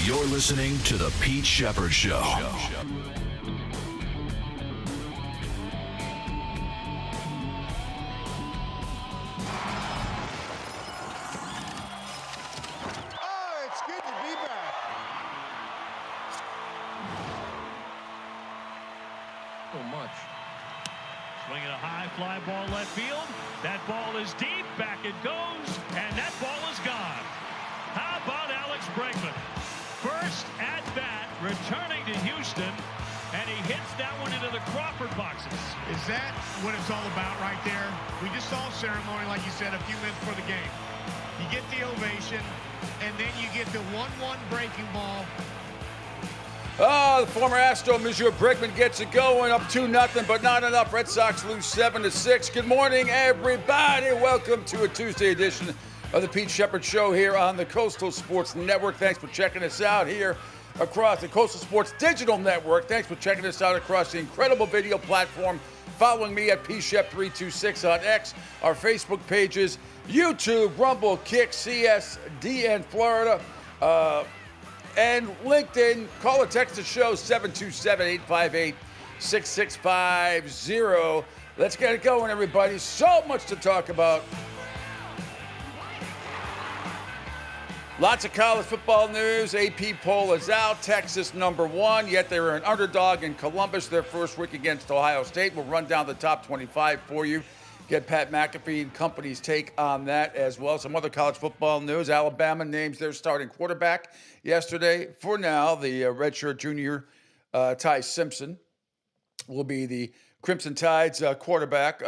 You're listening to The Pete Sheppard Show. It's good to be back. So much. Swinging a high fly ball left field. That ball is deep. Back it goes. And that ball is gone. How about Alex Bregman? First at bat, returning to Houston. And he hits that one into the Crawford boxes. Is that what it's all about right there? We just saw a ceremony, like you said, a few minutes before the game. You get the ovation, and then you get the 1-1 breaking ball. Oh, the former Astro, Monsieur Bregman, gets it going, up 2-0, but not enough. Red Sox lose 7-6. Good morning, everybody. Welcome to a Tuesday edition of the Pete Sheppard Show here on the Coastal Sports Network. Thanks for checking us out here across the Coastal Sports Digital Network. Thanks for checking us out across the incredible video platform. Following me at PShep326 on X, our Facebook pages, YouTube, Rumble, Kick, CSDN Florida, and LinkedIn. Call or text the show 727-858-6650. Let's get it going, everybody. So much to talk about. Lots of college football news. AP poll is out. Texas #1, yet they were an underdog in Columbus their first week against Ohio State. We'll run down the top 25 for you. Get Pat McAfee and company's take on that as well. Some other college football news. Alabama names their starting quarterback yesterday. For now, the redshirt junior Ty Simpson will be the Crimson Tide's quarterback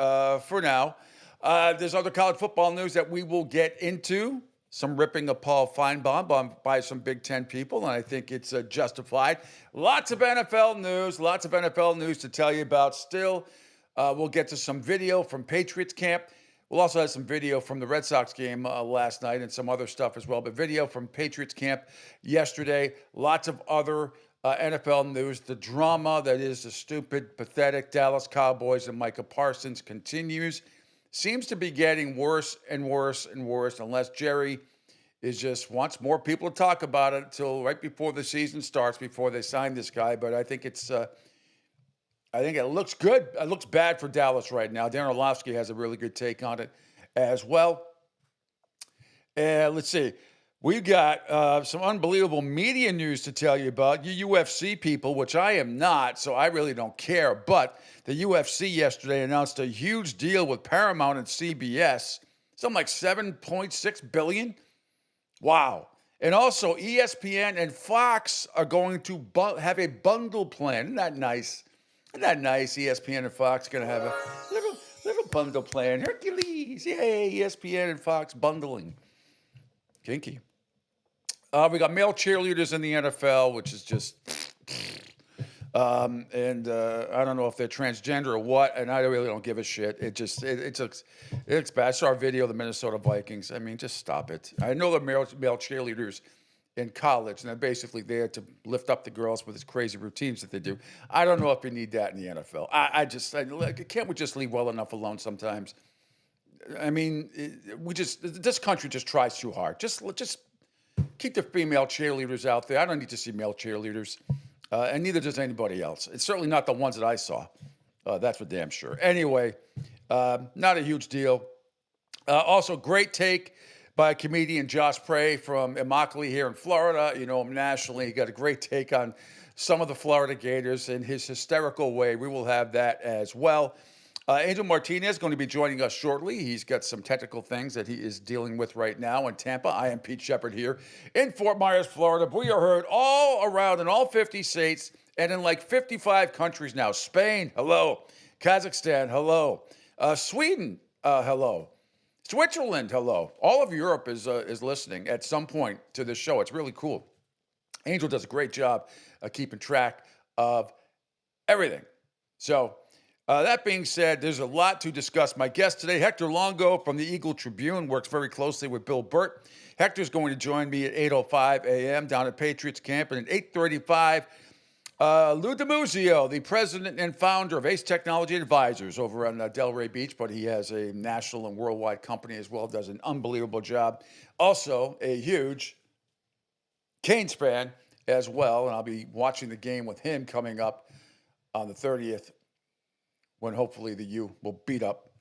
for now. There's other college football news that we will get into. Some ripping of Paul Feinbaum by some Big Ten people, and I think it's justified. Lots of NFL news to tell you about still. We'll get to some video from Patriots camp. We'll also have some video from the Red Sox game last night and some other stuff as well. But video from Patriots camp yesterday. Lots of other NFL news. The drama that is the stupid, pathetic Dallas Cowboys and Micah Parsons continues. Seems to be getting worse and worse and worse unless Jerry is just wants more people to talk about it until right before the season starts, before they sign this guy. But I think it's I think it looks good. It looks bad for Dallas right now. Dan Orlovsky has a really good take on it as well. And let's see. We've got some unbelievable media news to tell you about. You UFC people, which I am not, so I really don't care. But the UFC yesterday announced a huge deal with Paramount and CBS. Something like $7.6 billion. Wow. And also ESPN and Fox are going to have a bundle plan. Isn't that nice? Isn't that nice? ESPN and Fox going to have a little bundle plan. Hercules. Yay, ESPN and Fox bundling. Kinky. We got male cheerleaders in the NFL, which is just, and I don't know if they're transgender or what, and I really don't give a shit. It looks bad. I saw a video of the Minnesota Vikings. I mean, just stop it. I know the male cheerleaders in college, and they're basically there to lift up the girls with these crazy routines that they do. I don't know if you need that in the NFL. Can't we just leave well enough alone sometimes? I mean, this country just tries too hard. Just keep the female cheerleaders out there. I don't need to see male cheerleaders, and neither does anybody else. It's certainly not the ones that I saw. That's for damn sure. Anyway, not a huge deal. Also, great take by comedian Josh Prey from Immokalee here in Florida. You know him nationally. He got a great take on some of the Florida Gators in his hysterical way. We will have that as well. Angel Martinez is going to be joining us shortly. He's got some technical things that he is dealing with right now in Tampa. I am Pete Sheppard here in Fort Myers, Florida. We are heard all around in all 50 states and in like 55 countries now. Spain, hello. Kazakhstan, hello. Sweden, hello. Switzerland, hello. All of Europe is listening at some point to this show. It's really cool. Angel does a great job of keeping track of everything. So, that being said, there's a lot to discuss. My guest today, Hector Longo from the Eagle Tribune, works very closely with Bill Burt. Hector's going to join me at 8:05 a.m. down at Patriots Camp, and at 8:35, Lou DiMuzio, the president and founder of Ace Technology Advisors over on Delray Beach, but he has a national and worldwide company as well, does an unbelievable job. Also, a huge Canes fan as well. And I'll be watching the game with him coming up on the 30th when hopefully the U will beat up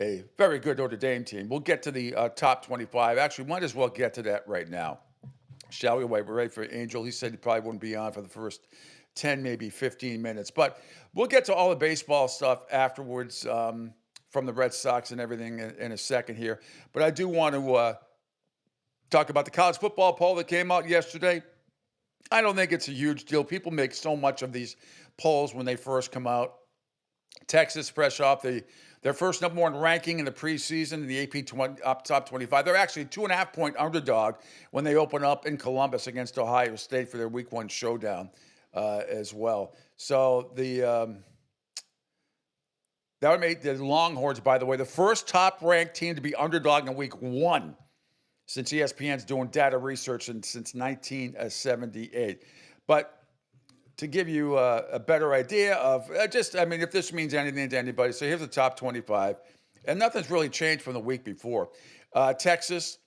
a very good Notre Dame team. We'll get to the top 25. Actually, might as well get to that right now. Shall we? Wait, we're ready for Angel. He said he probably wouldn't be on for the first 10, maybe 15 minutes. But we'll get to all the baseball stuff afterwards from the Red Sox and everything in a second here. But I do want to talk about the college football poll that came out yesterday. I don't think it's a huge deal. People make so much of these polls when they first come out. Texas, fresh off their first number one ranking in the preseason in the AP top 25. They're actually a 2.5-point underdog when they open up in Columbus against Ohio State for their Week 1 showdown as well. So that would make the Longhorns, by the way, the first top-ranked team to be underdog in Week 1 since ESPN's doing data research since 1978. But to give you a better idea of if this means anything to anybody, so here's the top 25. And nothing's really changed from the week before. Texas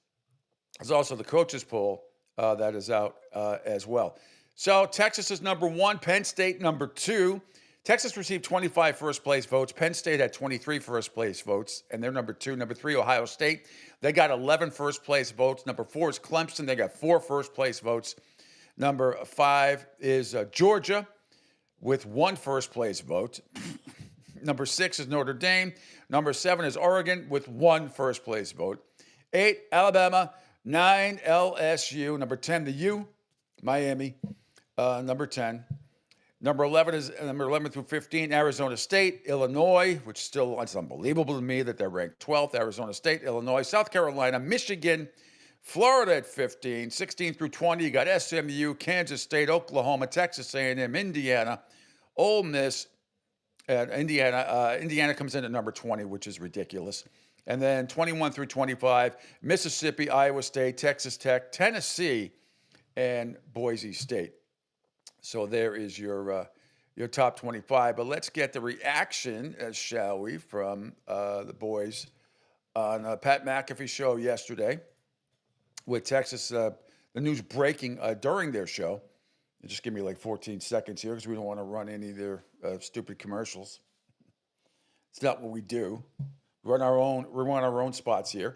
is also the coaches poll that is out as well. So Texas is number 1, Penn State number 2. Texas received 25 first-place votes. Penn State had 23 first-place votes, and they're number 2. Number 3, Ohio State. They got 11 first-place votes. Number 4 is Clemson. They got 4 first-place votes. Number 5 is Georgia with 1 first-place vote. Number 6 is Notre Dame. Number 7 is Oregon with 1 first-place vote. 8, Alabama. 9, LSU. Number 10, the U, Miami. Number 10. Number 11 is number 11 through 15, Arizona State, Illinois, which still, it's unbelievable to me that they're ranked 12th. Arizona State, Illinois, South Carolina, Michigan, Florida at 15, 16 through 20. You got SMU, Kansas State, Oklahoma, Texas A&M, Indiana, Ole Miss, and Indiana. Indiana comes in at number 20, which is ridiculous. And then 21 through 25, Mississippi, Iowa State, Texas Tech, Tennessee, and Boise State. So there is your top 25. But let's get the reaction, shall we, from the boys on Pat McAfee's show yesterday with Texas. The news breaking during their show. Just give me like 14 seconds here because we don't want to run any of their stupid commercials. It's not what we do. We run our own spots here.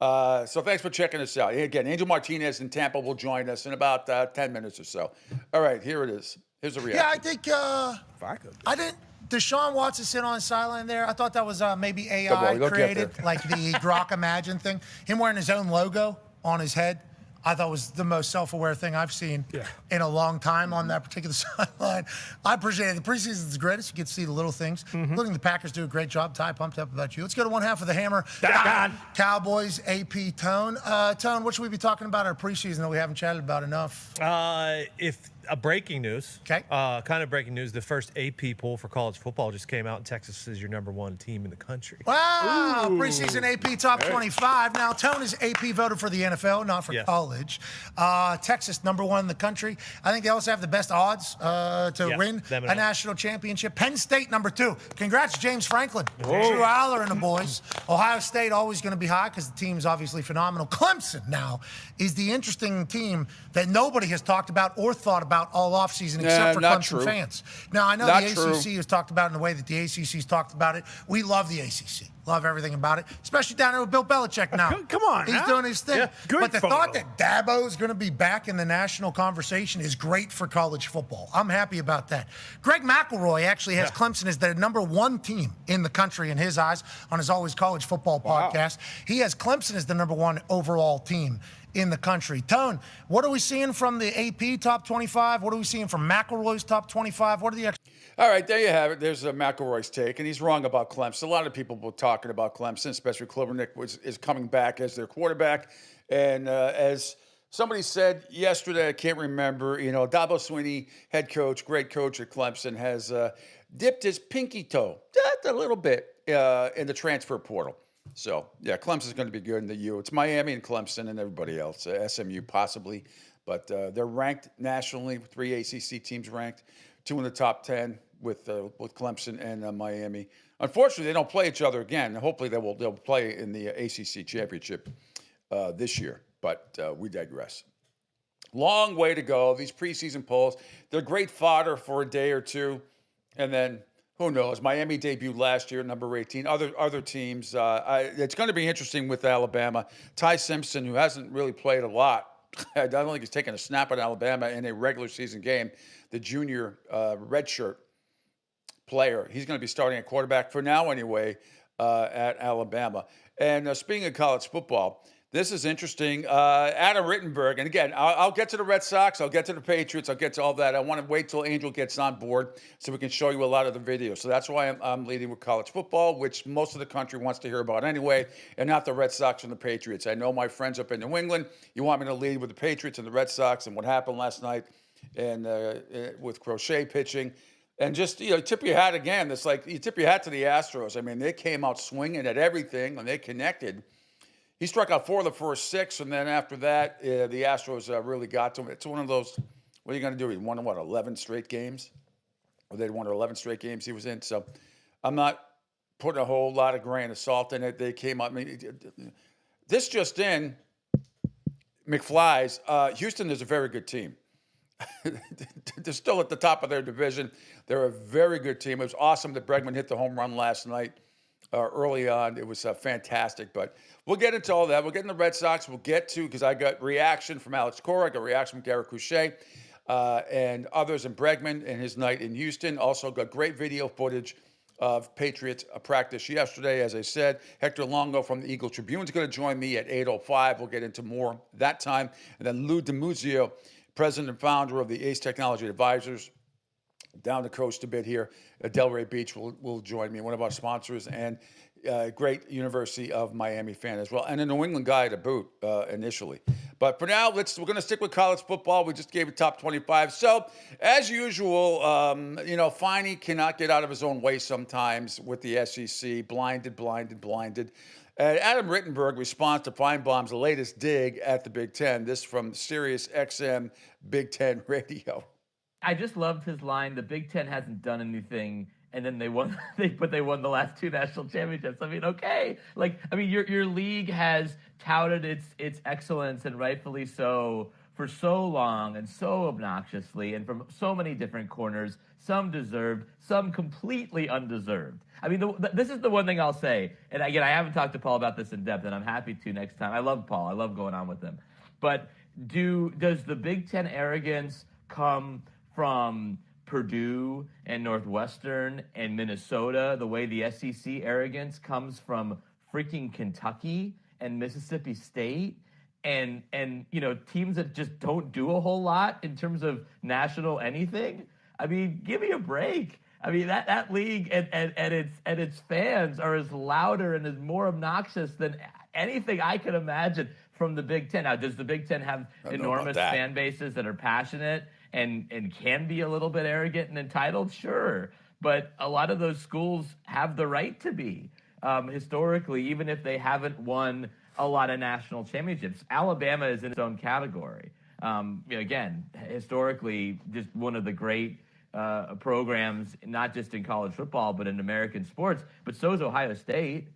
So thanks for checking us out. Again, Angel Martinez in Tampa will join us in about 10 minutes or so. All right, here it is. Here's the reaction. Yeah, I think I didn't. Deshaun Watson sit on the sideline there. I thought that was maybe AI created, like the Grok Imagine thing. Him wearing his own logo on his head. I thought was the most self-aware thing I've seen in a long time on that particular sideline. I appreciate it. The preseason is the greatest. You get to see the little things, including the Packers do a great job. Ty, pumped up about you. Let's go to one half of the hammer. Cowboys, AP, Tone. Tone, what should we be talking about in our preseason that we haven't chatted about enough? Breaking news. Okay. Kind of breaking news. The first AP poll for college football just came out, and Texas is your number 1 team in the country. Wow. Preseason AP top 25. Now, Tone is AP voted for the NFL, not for college. Texas, number 1 in the country. I think they also have the best odds to win a national championship. Penn State, number 2. Congrats, James Franklin. Drew Aller and the boys. Ohio State, always going to be high because the team's obviously phenomenal. Clemson now is the interesting team that nobody has talked about or thought about all offseason except for Clemson fans. Now, I know the ACC has talked about it in the way that the ACC's talked about it. We love the ACC. Love everything about it, especially down there with Bill Belichick now. Come on. He's doing his thing. Yeah, but the thought that Dabo is going to be back in the national conversation is great for college football. I'm happy about that. Greg McElroy actually has Clemson as the number 1 team in the country in his eyes on his Always College Football podcast. He has Clemson as the number 1 overall team in the country. Tone, what are we seeing from the AP top 25? What are we seeing from McElroy's top 25? What are the All right, there you have it. There's McElroy's take, and he's wrong about Clemson. A lot of people were talking about Clemson, especially Clevernick is coming back as their quarterback. And as somebody said yesterday, I can't remember, Dabo Swinney, head coach, great coach at Clemson, has dipped his pinky toe just a little bit in the transfer portal. So, yeah, Clemson's going to be good in the U. It's Miami and Clemson and everybody else, SMU possibly. But they're ranked nationally, 3 ACC teams ranked, 2 in the top 10 with Clemson and Miami. Unfortunately, they don't play each other again. Hopefully, they'll play in the ACC championship this year. But we digress. Long way to go. These preseason polls, they're great fodder for a day or two. And then, who knows? Miami debuted last year, number 18. Other teams. It's going to be interesting with Alabama. Ty Simpson, who hasn't really played a lot. I don't think he's taken a snap at Alabama in a regular season game. The junior redshirt player. He's going to be starting at quarterback for now anyway at Alabama. And speaking of college football, this is interesting. Adam Rittenberg, and again, I'll get to the Red Sox, I'll get to the Patriots, I'll get to all that. I want to wait till Angel gets on board so we can show you a lot of the videos. So that's why I'm leading with college football, which most of the country wants to hear about anyway, and not the Red Sox and the Patriots. I know my friends up in New England, you want me to lead with the Patriots and the Red Sox and what happened last night and with Crochet pitching. And just, tip your hat again. It's like you tip your hat to the Astros. I mean, they came out swinging at everything and they connected. He struck out 4 of the first 6, and then after that, the Astros really got to him. It's one of those, what are you going to do? He won, 11 straight games? Or they'd won 11 straight games he was in. So I'm not putting a whole lot of grain of salt in it. They came out. I mean, this just in, McFly's, Houston is a very good team. They're still at the top of their division. They're a very good team. It was awesome that Bregman hit the home run last night. Early on, it was fantastic, but we'll get into all that. We'll get into the Red Sox. We'll get to, because I got reaction from Alex Cora, I got reaction from Garrett Couchet, and others, and Bregman and his night in Houston. Also got great video footage of Patriots practice yesterday. As I said, Hector Longo from the Eagle Tribune is going to join me at 8:05. We'll get into more that time. And then Lou DiMuzio, president and founder of the Ace Technology Advisors, down the coast a bit here at Delray Beach, will join me, one of our sponsors, and great University of Miami fan as well, and a New England guy to boot initially. But for now, we're going to stick with college football. We just gave it top 25. So, as usual, Finey cannot get out of his own way sometimes with the SEC, blinded. And Adam Rittenberg responds to Feinbaum's latest dig at the Big Ten. This from Sirius XM Big Ten Radio. I just loved his line. The Big Ten hasn't done anything, and then they won. They won the last 2 national championships. I mean, okay, your league has touted its excellence, and rightfully so, for so long and so obnoxiously, and from so many different corners. Some deserved, some completely undeserved. I mean, this is the one thing I'll say. And again, I haven't talked to Paul about this in depth, and I'm happy to next time. I love Paul. I love going on with him. But does the Big Ten arrogance come from Purdue and Northwestern and Minnesota, the way the SEC arrogance comes from freaking Kentucky and Mississippi State and teams that just don't do a whole lot in terms of national anything? I mean, give me a break. I mean, that league and its fans are as louder and as more obnoxious than anything I could imagine from the Big Ten. Now, does the Big Ten have enormous fan bases that are passionate and can be a little bit arrogant and entitled? Sure. But a lot of those schools have the right to be, historically, even if they haven't won a lot of national championships. Alabama is in its own category. Again, historically, just one of the great programs, not just in college football, but in American sports. But so is Ohio State.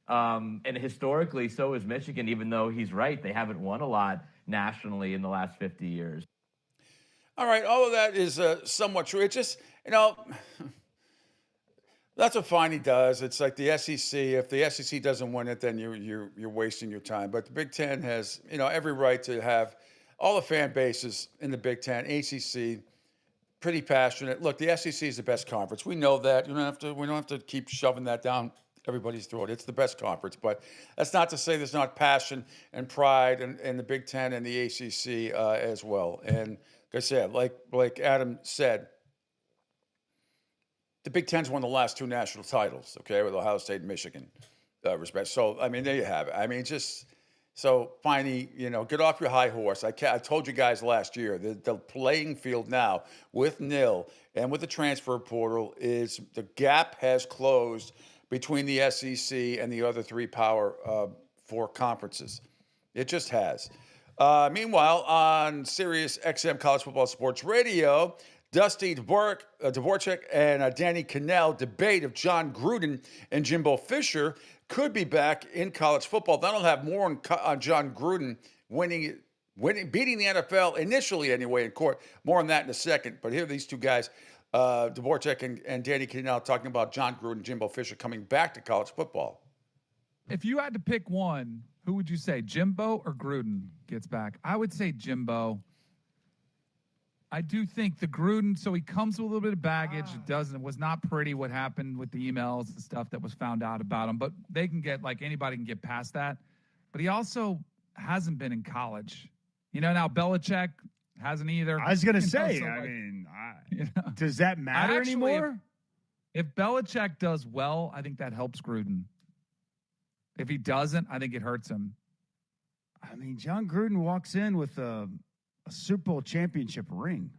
And historically, so is Michigan, even though he's right, they haven't won a lot nationally in the last 50 years. All right, all of that is somewhat true. It's just, that's what Finey does. It's like the SEC. If the SEC doesn't win it, then you're wasting your time. But the Big Ten has, every right to have all the fan bases in the Big Ten, ACC, pretty passionate. Look, the SEC is the best conference. We know that. We don't have to keep shoving that down everybody's throat. It's the best conference. But that's not to say there's not passion and pride in the Big Ten and the ACC as well. And like I said, like Adam said, the Big Ten's won the last 2 national titles, okay, with Ohio State and Michigan, respect. So, I mean, there you have it. I mean, so finally, get off your high horse. I told you guys last year, the playing field now with NIL and with the transfer portal is the gap has closed between the SEC and the other 3 Power 4 conferences. It just has. Meanwhile, on Sirius XM College Football Sports Radio, Dusty Dvorak and Danny Cannell debate if John Gruden and Jimbo Fisher could be back in college football. Then I'll have more on John Gruden winning beating the NFL initially anyway in court. More on that in a second. But here are these two guys, Dvorak and Danny Kanell, talking about John Gruden and Jimbo Fisher coming back to college football. If you had to pick one, who would you say, Jimbo or Gruden gets back? I would say Jimbo. I do think the Gruden, so he comes with a little bit of baggage. It was not pretty what happened with the emails and stuff that was found out about him, but they can get, like, anybody can get past that. But he also hasn't been in college. Now Belichick hasn't either. I was going to say, so does that matter anymore? If Belichick does well, I think that helps Gruden. If he doesn't, I think it hurts him. I mean, John Gruden walks in with a Super Bowl championship ring.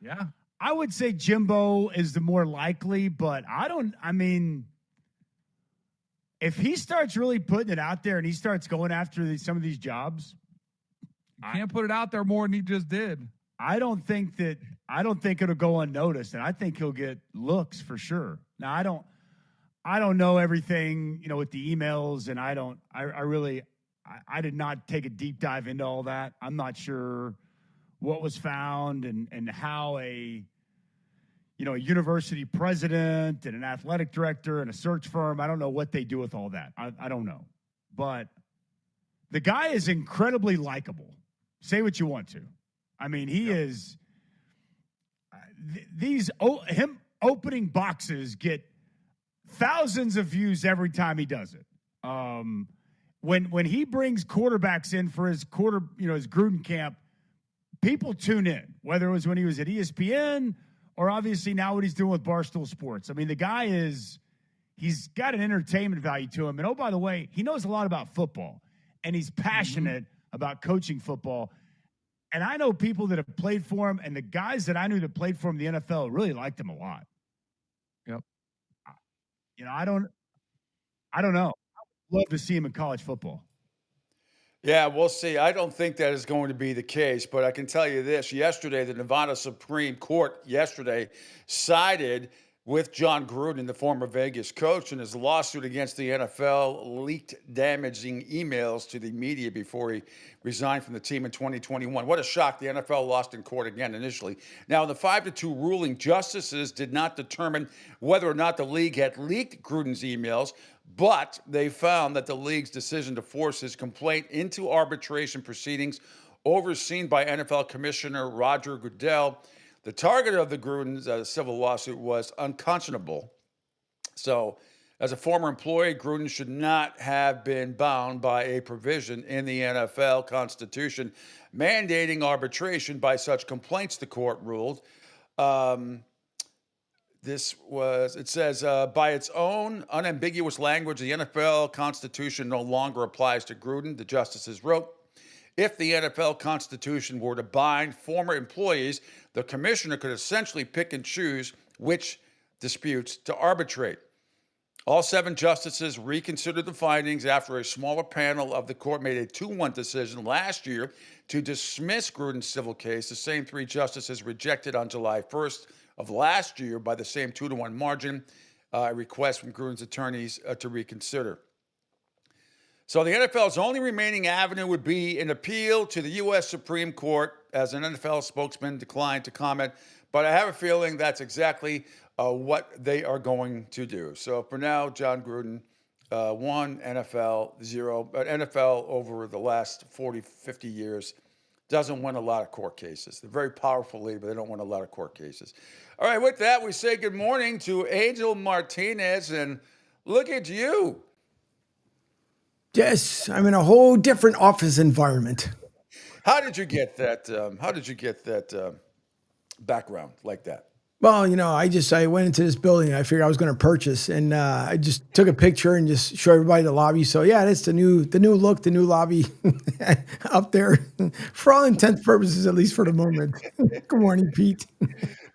Yeah. I would say Jimbo is the more likely, but if he starts really putting it out there and he starts going after some of these jobs, you can't put it out there more than he just did. I don't think it'll go unnoticed, and I think he'll get looks for sure. Now, I don't know everything, with the emails, and I did not take a deep dive into all that. I'm not sure what was found and how a university president and an athletic director and a search firm, I don't know what they do with all that. I don't know. But the guy is incredibly likable. Say what you want to. I mean, he is him opening boxes get thousands of views every time he does it. When he brings quarterbacks in for his his Gruden camp, people tune in, whether it was when he was at ESPN or obviously now what he's doing with Barstool Sports. I mean, the guy he's got an entertainment value to him. And oh, by the way, he knows a lot about football and he's passionate about coaching football. And I know people that have played for him, and the guys that I knew that played for him in the NFL really liked him a lot. Yep. I don't know. I would love to see him in college football. Yeah, we'll see. I don't think that is going to be the case, but I can tell you this. Yesterday, the Nevada Supreme Court sided with John Gruden, the former Vegas coach, in his lawsuit against the NFL, leaked damaging emails to the media before he resigned from the team in 2021. What a shock. The NFL lost in court again initially. Now, in the 5-2 ruling, justices did not determine whether or not the league had leaked Gruden's emails, but they found that the league's decision to force his complaint into arbitration proceedings overseen by NFL Commissioner Roger Goodell, the target of the Gruden's civil lawsuit, was unconscionable. So, as a former employee, Gruden should not have been bound by a provision in the NFL Constitution mandating arbitration by such complaints, the court ruled. It says, by its own unambiguous language, the NFL Constitution no longer applies to Gruden, the justices wrote. If the NFL Constitution were to bind former employees, the commissioner could essentially pick and choose which disputes to arbitrate. All 7 justices reconsidered the findings after a smaller panel of the court made a 2-1 decision last year to dismiss Gruden's civil case. The same 3 justices rejected on July 1st of last year by the same 2-1 margin a request from Gruden's attorneys to reconsider. So the NFL's only remaining avenue would be an appeal to the U.S. Supreme Court, as an NFL spokesman declined to comment. But I have a feeling that's exactly what they are going to do. So for now, John Gruden, 1, NFL 0. But NFL over the last 40, 50 years doesn't win a lot of court cases. They're very powerful league, but they don't win a lot of court cases. All right, with that, we say good morning to Angel Martinez. And look at you. Yes, I'm in a whole different office environment. How did you get that? Background like that? Well, I went into this building. I figured I was going to purchase, and I just took a picture and just show everybody the lobby. So yeah, that's the new look, the new lobby up there, for all intents and purposes, at least for the moment. Good morning, Pete.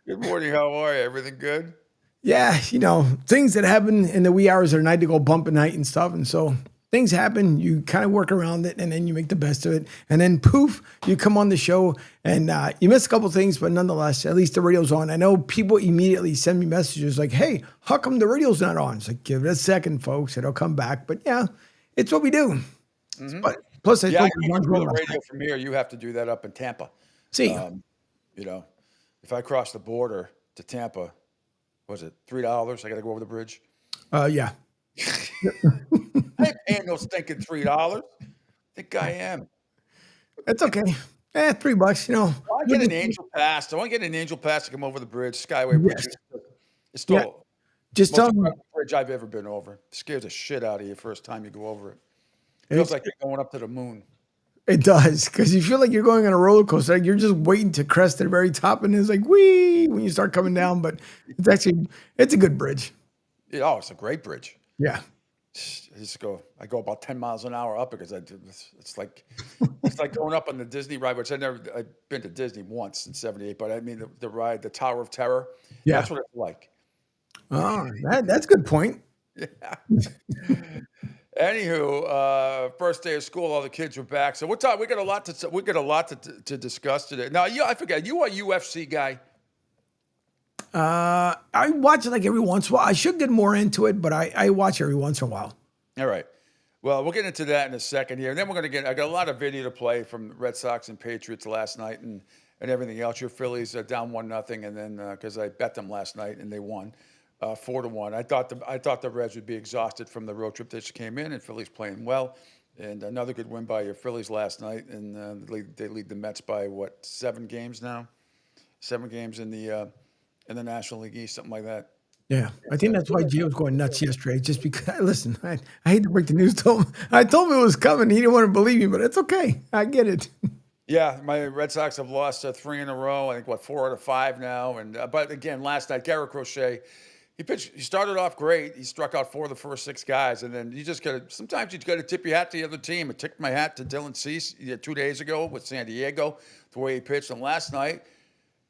Good morning. How are you? Everything good? Yeah, things that happen in the wee hours of the night to go bump at night and stuff, and so. Things happen, you kind of work around it, and then you make the best of it. And then poof, you come on the show, and you miss a couple things, but nonetheless, at least the radio's on. I know people immediately send me messages like, hey, how come the radio's not on? It's like, give it a second, folks. It'll come back. But yeah, it's what we do. Mm-hmm. But Plus, I Yeah, I spoke with can John do Gruden the last radio night. from here. You have to do that up in Tampa. See, You know, if I cross the border to Tampa, was it $3? I got to go over the bridge. yeah. I ain't paying no stinking $3. Think I am. It's okay. $3, you know. I get an angel pass. I want to get an angel pass to come over the bridge, Skyway Bridge. Yes. It's still Just the tell most them. incredible bridge I've ever been over. It scares the shit out of you first time you go over it. Feels like you're going up to the moon. It does, because you feel like you're going on a roller coaster. Like you're just waiting to crest at the very top, and it's like wee when you start coming down. But it's a good bridge. Oh, it's a great bridge. Yeah. I go about 10 miles an hour up because it's like going up on the Disney ride, which I've been to Disney once in '78, but I mean the ride, the Tower of Terror. Yeah. That's what it's like. Oh, that's a good point. Yeah. Anywho, first day of school, all the kids were back. So we got a lot to discuss today. Now, I forget, you a UFC guy? I watch it like every once in a while. I should get more into it, but I watch every once in a while. All right. Well, we'll get into that in a second here. And then I got a lot of video to play from Red Sox and Patriots last night and everything else. Your Phillies are down 1-0, and then because I bet them last night and they won 4-1. I thought the Reds would be exhausted from the road trip that just came in, and Phillies playing well. And another good win by your Phillies last night, and they lead the Mets by 7 games now? 7 games in the National League East, something like that. Yeah, I think that's why Gio was going nuts yesterday. Just because, listen, I hate to break the news to him. I told him it was coming. He didn't want to believe me, but it's okay. I get it. Yeah, my Red Sox have lost 3 in a row. I think 4 out of 5 now. And but again, last night, Garrett Crochet, he pitched. He started off great. He struck out 4 of the first 6 guys, and then sometimes you got to tip your hat to the other team. I tipped my hat to Dylan Cease 2 days ago with San Diego, the way he pitched, and last night.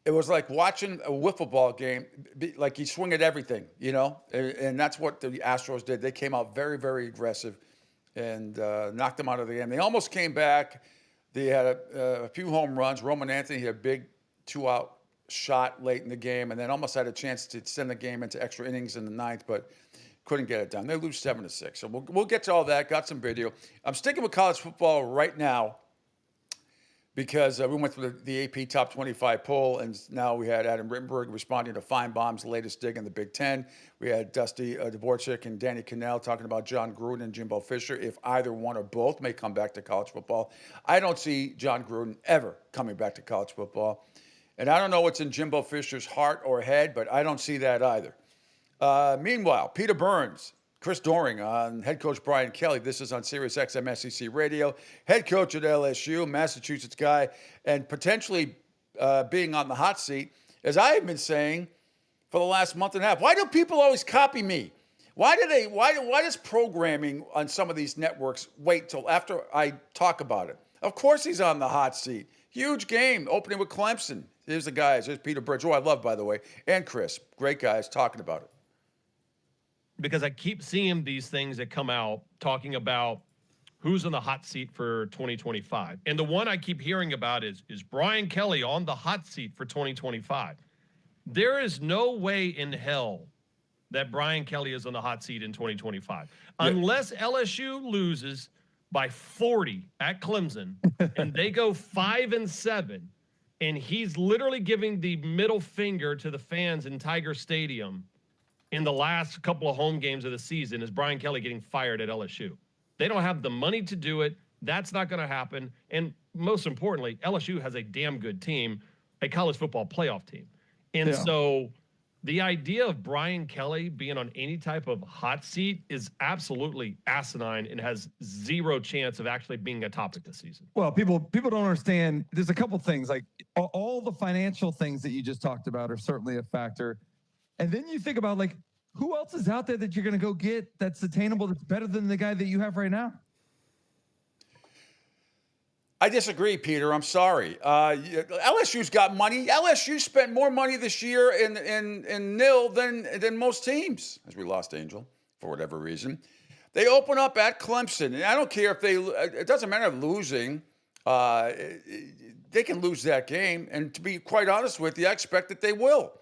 It was like watching a wiffle ball game, like he swung at everything, and that's what the Astros did. They came out very, very aggressive and knocked them out of the game. They almost came back. They had a few home runs. Roman Anthony had a big 2-out shot late in the game, and then almost had a chance to send the game into extra innings in the 9th, but couldn't get it done. They lose 7-6. So we'll get to all that. Got some video. I'm sticking with college football right now, because we went through the AP Top 25 poll, and now we had Adam Rittenberg responding to Feinbaum's latest dig in the Big Ten. We had Dusty Dvorak and Danny Cannell talking about John Gruden and Jimbo Fisher, if either one or both may come back to college football. I don't see John Gruden ever coming back to college football. And I don't know what's in Jimbo Fisher's heart or head, but I don't see that either. Meanwhile, Peter Burns, Chris Doering on head coach Brian Kelly. This is on Sirius XM SEC Radio. Head coach at LSU, Massachusetts guy, and potentially being on the hot seat, as I have been saying for the last month and a half. Why do people always copy me? Why does programming on some of these networks wait till after I talk about it? Of course he's on the hot seat. Huge game, opening with Clemson. Here's the guys. Here's Peter Bridge, who I love, by the way, and Chris. Great guys talking about it. Because I keep seeing these things that come out talking about who's in the hot seat for 2025. And the one I keep hearing about is Brian Kelly on the hot seat for 2025. There is no way in hell that Brian Kelly is on the hot seat in 2025. Unless LSU loses by 40 at Clemson and they go 5-7, and he's literally giving the middle finger to the fans in Tiger Stadium in the last couple of home games of the season, is Brian Kelly getting fired at LSU. They don't have the money to do it. That's not going to happen. And most importantly, LSU has a damn good team, a college football playoff team. And so the idea of Brian Kelly being on any type of hot seat is absolutely asinine and has zero chance of actually being a topic this season. Well, people don't understand. There's a couple things, like all the financial things that you just talked about are certainly a factor. And then you think about, like, who else is out there that you're going to go get that's attainable, that's better than the guy that you have right now? I disagree, Peter. I'm sorry. LSU's got money. LSU spent more money this year in nil than most teams, as we lost Angel for whatever reason. They open up at Clemson, and I don't care if it doesn't matter losing. They can lose that game, and to be quite honest with you, I expect that they will.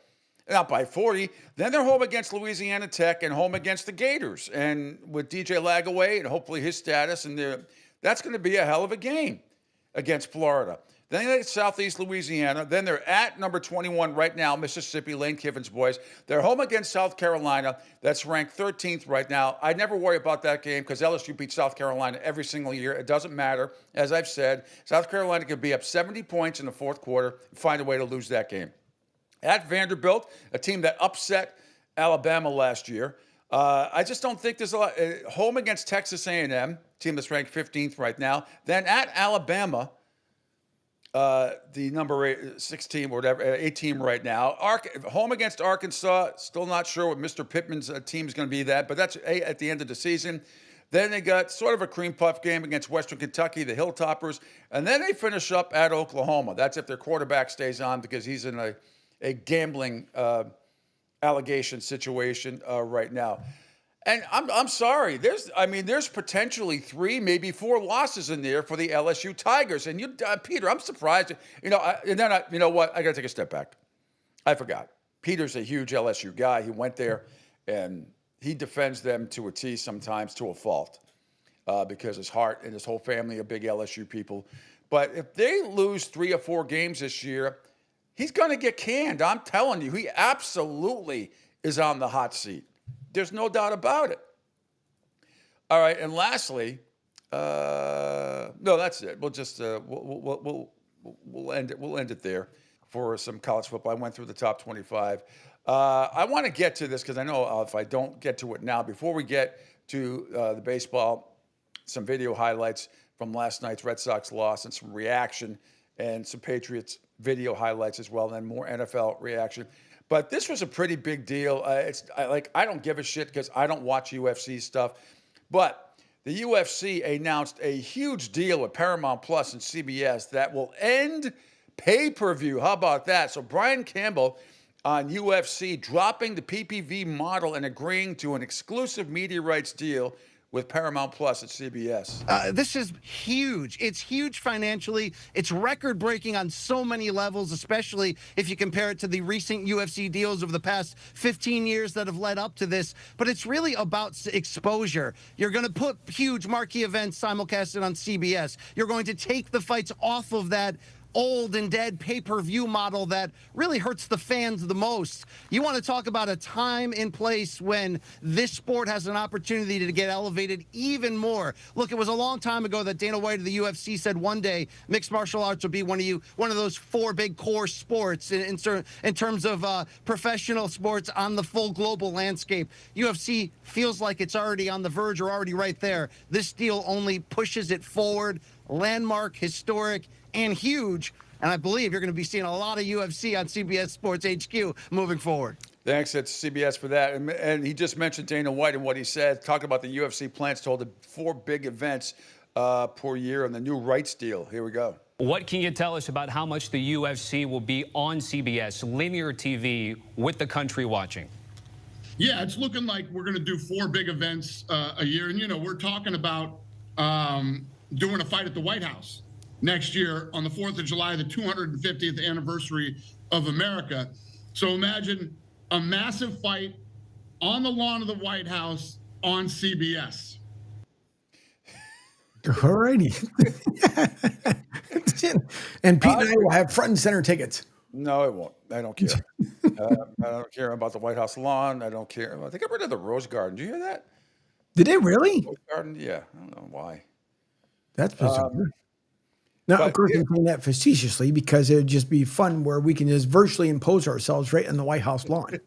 Not by 40. Then they're home against Louisiana Tech and home against the Gators. And with DJ Lagaway and hopefully his status and That's going to be a hell of a game against Florida. Then they get Southeast Louisiana. Then they're at number 21 right now, Mississippi, Lane Kiffin's boys. They're home against South Carolina. That's ranked 13th right now. I never worry about that game because LSU beats South Carolina every single year. It doesn't matter. As I've said, South Carolina could be up 70 points in the fourth quarter and find a way to lose that game. At Vanderbilt, a team that upset Alabama last year. I just don't think there's a lot. Home against Texas A&M, team that's ranked 15th right now. Then at Alabama, the number 16 or whatever, 18 right now. Home against Arkansas, still not sure what Mr. Pittman's team is going to be that, but that's at the end of the season. Then they got sort of a cream puff game against Western Kentucky, the Hilltoppers, and then they finish up at Oklahoma. That's if their quarterback stays on because he's in a gambling allegation situation right now. And I'm sorry. There's potentially 3, maybe 4 losses in there for the LSU Tigers. And Peter, I'm surprised. You know what? I got to take a step back. I forgot. Peter's a huge LSU guy. He went there, and he defends them to a T sometimes to a fault because his heart and his whole family are big LSU people. But if they lose 3 or 4 games this year, he's going to get canned. I'm telling you, he absolutely is on the hot seat. There's no doubt about it. All right, and lastly, no, that's it. We'll just we'll end it. We'll end it there for some college football. I went through the top 25. I want to get to this because I know if I don't get to it now, before we get to the baseball, some video highlights from last night's Red Sox loss and some reaction and some Patriots video highlights as well, and then more NFL reaction. But this was a pretty big deal. I don't give a shit because I don't watch UFC stuff. But the UFC announced a huge deal with Paramount Plus and CBS that will end pay-per-view. How about that? So Brian Campbell on UFC dropping the PPV model and agreeing to an exclusive media rights deal with Paramount Plus at CBS. This is huge. It's huge financially. It's record-breaking on so many levels, especially if you compare it to the recent UFC deals of the past 15 years that have led up to this. But it's really about exposure. You're going to put huge marquee events simulcasted on CBS. You're going to take the fights off of that old and dead pay-per-view model that really hurts the fans the most. You want to talk about a time and place when this sport has an opportunity to get elevated even more. Look, it was a long time ago that Dana White of the UFC said one day mixed martial arts will be one of those 4 big core sports in terms of professional sports on the full global landscape. UFC feels like it's already on the verge or already right there. This deal only pushes it forward. Landmark, historic, and huge. And I believe you're going to be seeing a lot of UFC on CBS Sports HQ moving forward. Thanks at CBS for that. And he just mentioned Dana White and what he said, talking about the UFC plans to hold 4 big events per year and the new rights deal. Here we go. What can you tell us about how much the UFC will be on CBS, linear TV, with the country watching? Yeah, it's looking like we're going to do 4 big events a year. And, we're talking about doing a fight at the White House next year on the 4th of July, the 250th anniversary of America. So imagine a massive fight on the lawn of the White House on CBS. All righty. And Pete and I will have front and center tickets. No, it won't. I don't care. I don't care about the White House lawn. I don't care. They got rid of the Rose Garden. Did you hear that? Did they really? Rose Garden? Yeah. I don't know why. That's bizarre. Now, of course, I'm saying that facetiously because it would just be fun where we can just virtually impose ourselves right on the White House lawn.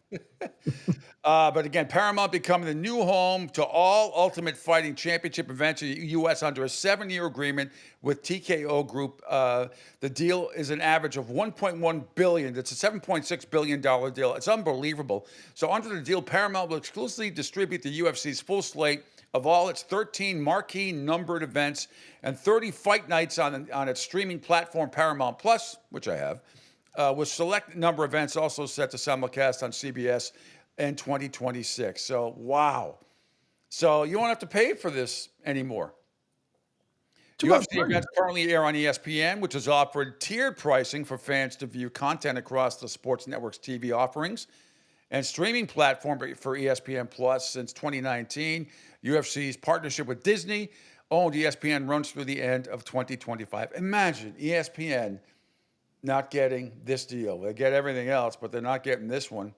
But again, Paramount becoming the new home to all Ultimate Fighting Championship events in the U.S. under a 7-year agreement with TKO Group. The deal is an average of $1.1 billion. It's a $7.6 billion deal. It's unbelievable. So under the deal, Paramount will exclusively distribute the UFC's full slate of all its 13 marquee numbered events and 30 fight nights on its streaming platform, Paramount Plus, which I have, with select number of events also set to simulcast on CBS in 2026. So, wow. So you won't have to pay for this anymore. UFC events currently air on ESPN, which has offered tiered pricing for fans to view content across the sports network's TV offerings and streaming platform for ESPN Plus since 2019. UFC's partnership with Disney owned ESPN runs through the end of 2025. Imagine ESPN not getting this deal. They get everything else, but they're not getting this one.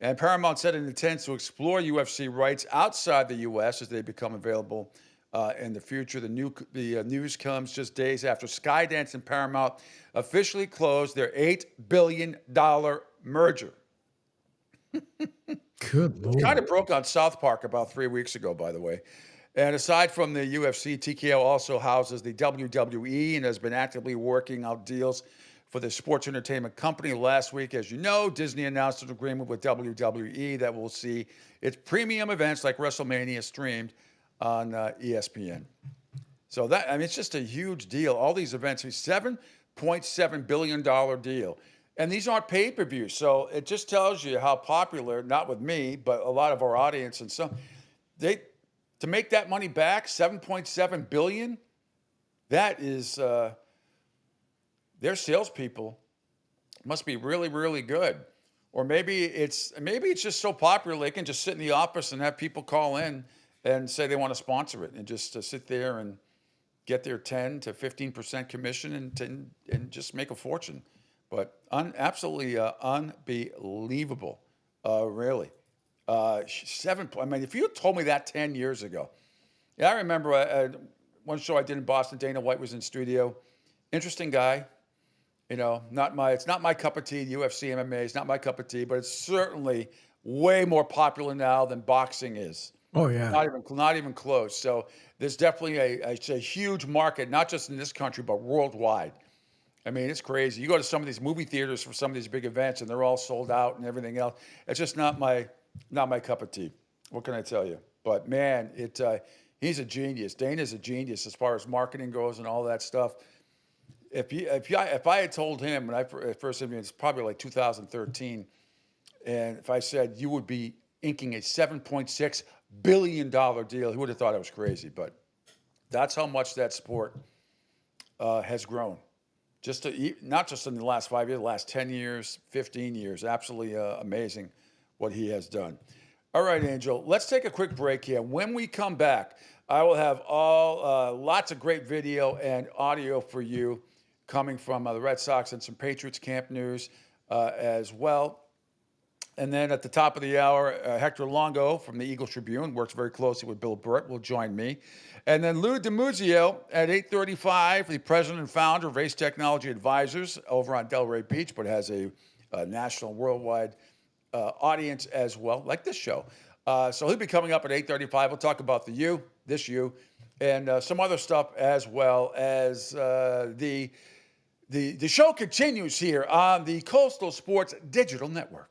And Paramount said it intends to explore UFC rights outside the U.S. as they become available in the future. The news comes just days after Skydance and Paramount officially closed their $8 billion merger. Good Lord. It kind of broke on South Park about 3 weeks ago, by the way. And aside from the UFC, TKO also houses the WWE and has been actively working out deals for the sports entertainment company. Last week, as you know, Disney announced an agreement with WWE that will see its premium events like WrestleMania streamed on ESPN. So that, I mean, it's just a huge deal. All these events, a $7.7 billion deal. And these aren't pay-per-views. So it just tells you how popular, not with me, but a lot of our audience and some, to make that money back, $7.7 billion, that is, their salespeople must be really, really good. Or maybe it's just so popular they can just sit in the office and have people call in and say they want to sponsor it and just sit there and get their 10 to 15% commission and just make a fortune. But absolutely unbelievable, really. I mean, if you had told me that 10 years ago, yeah, I remember one show I did in Boston. Dana White was in studio. Interesting guy. You know, it's not my cup of tea. UFC, MMA is not my cup of tea, but it's certainly way more popular now than boxing is. Oh yeah, not even close. So there's definitely a huge market, not just in this country but worldwide. I mean, it's crazy. You go to some of these movie theaters for some of these big events, and they're all sold out and everything else. It's just not my cup of tea. What can I tell you? But man, he's a genius. Dana's a genius as far as marketing goes and all that stuff. If I had told him when I first interviewed, it's probably like 2013, and if I said you would be inking a $7.6 billion deal, he would have thought I was crazy. But that's how much that sport has grown. Not just in the last 5 years, the last 10 years, 15 years. Absolutely amazing what he has done. All right, Angel, let's take a quick break here. When we come back, I will have lots of great video and audio for you coming from the Red Sox and some Patriots camp news as well. And then at the top of the hour, Hector Longo from the Eagle Tribune, works very closely with Bill Burt, will join me. And then Lou DiMuzio at 8:35, the president and founder of Ace Technology Advisors over on Delray Beach, but has a national, worldwide audience as well, like this show. So he'll be coming up at 8:35. We'll talk about this U, and some other stuff as well as the show continues here on the Coastal Sports Digital Network.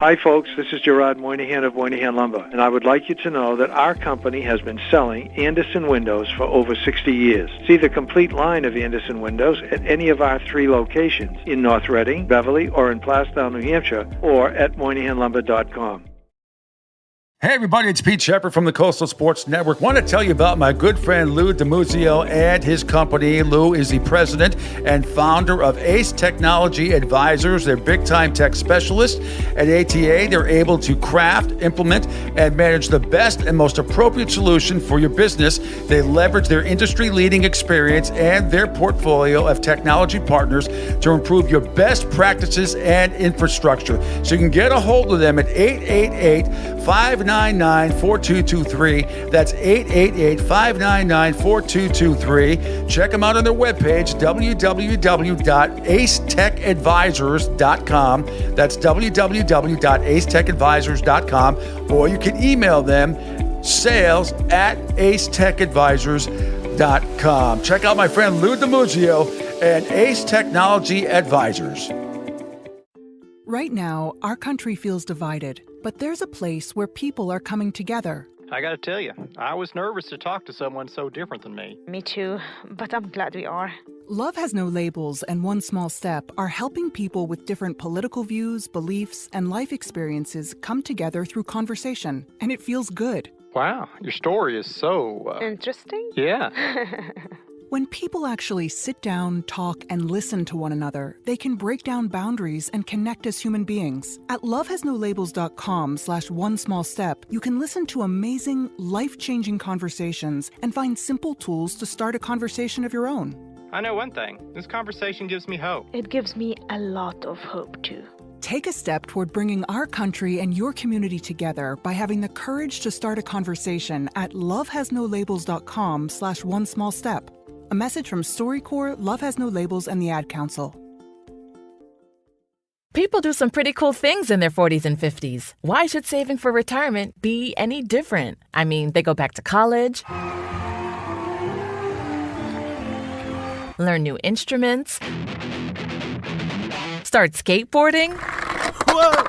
Hi, folks. This is Gerard Moynihan of Moynihan Lumber, and I would like you to know that our company has been selling Anderson windows for over 60 years. See the complete line of Anderson windows at any of our 3 locations in North Reading, Beverly, or in Plastown, New Hampshire, or at MoynihanLumber.com. Hey everybody, it's Pete Sheppard from the Coastal Sports Network. Want to tell you about my good friend Lou DiMuzio and his company. Lou is the president and founder of Ace Technology Advisors. They're big-time tech specialists. At ATA, they're able to craft, implement, and manage the best and most appropriate solution for your business. They leverage their industry-leading experience and their portfolio of technology partners to improve your best practices and infrastructure. So you can get a hold of them at 888-599-4223. That's 888-599-4223. Check them out on their webpage, www.acetechadvisors.com. That's www.acetechadvisors.com. Or you can email them, sales@acetechadvisors.com. Check out my friend Lou DiMuzio and Ace Technology Advisors. Right now, our country feels divided, but there's a place where people are coming together. I gotta tell you, I was nervous to talk to someone so different than me. Me too, but I'm glad we are. Love Has No Labels and One Small Step are helping people with different political views, beliefs, and life experiences come together through conversation, and it feels good. Wow, your story is so... Interesting? Yeah. When people actually sit down, talk, and listen to one another, they can break down boundaries and connect as human beings. At lovehasnolabels.com/onesmallstep, you can listen to amazing, life-changing conversations and find simple tools to start a conversation of your own. I know one thing. This conversation gives me hope. It gives me a lot of hope, too. Take a step toward bringing our country and your community together by having the courage to start a conversation at lovehasnolabels.com/onesmallstep. A message from StoryCorps, Love Has No Labels, and the Ad Council. People do some pretty cool things in their 40s and 50s. Why should saving for retirement be any different? I mean, they go back to college, learn new instruments, start skateboarding. Whoa!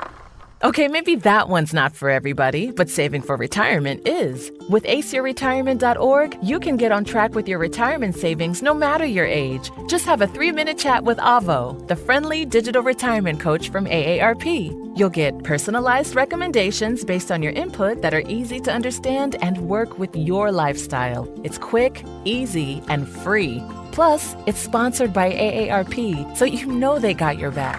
Okay, maybe that one's not for everybody, but saving for retirement is. With aceyourretirement.org, you can get on track with your retirement savings no matter your age. Just have a 3-minute chat with Avo, the friendly digital retirement coach from AARP. You'll get personalized recommendations based on your input that are easy to understand and work with your lifestyle. It's quick, easy, and free. Plus, it's sponsored by AARP, so you know they got your back.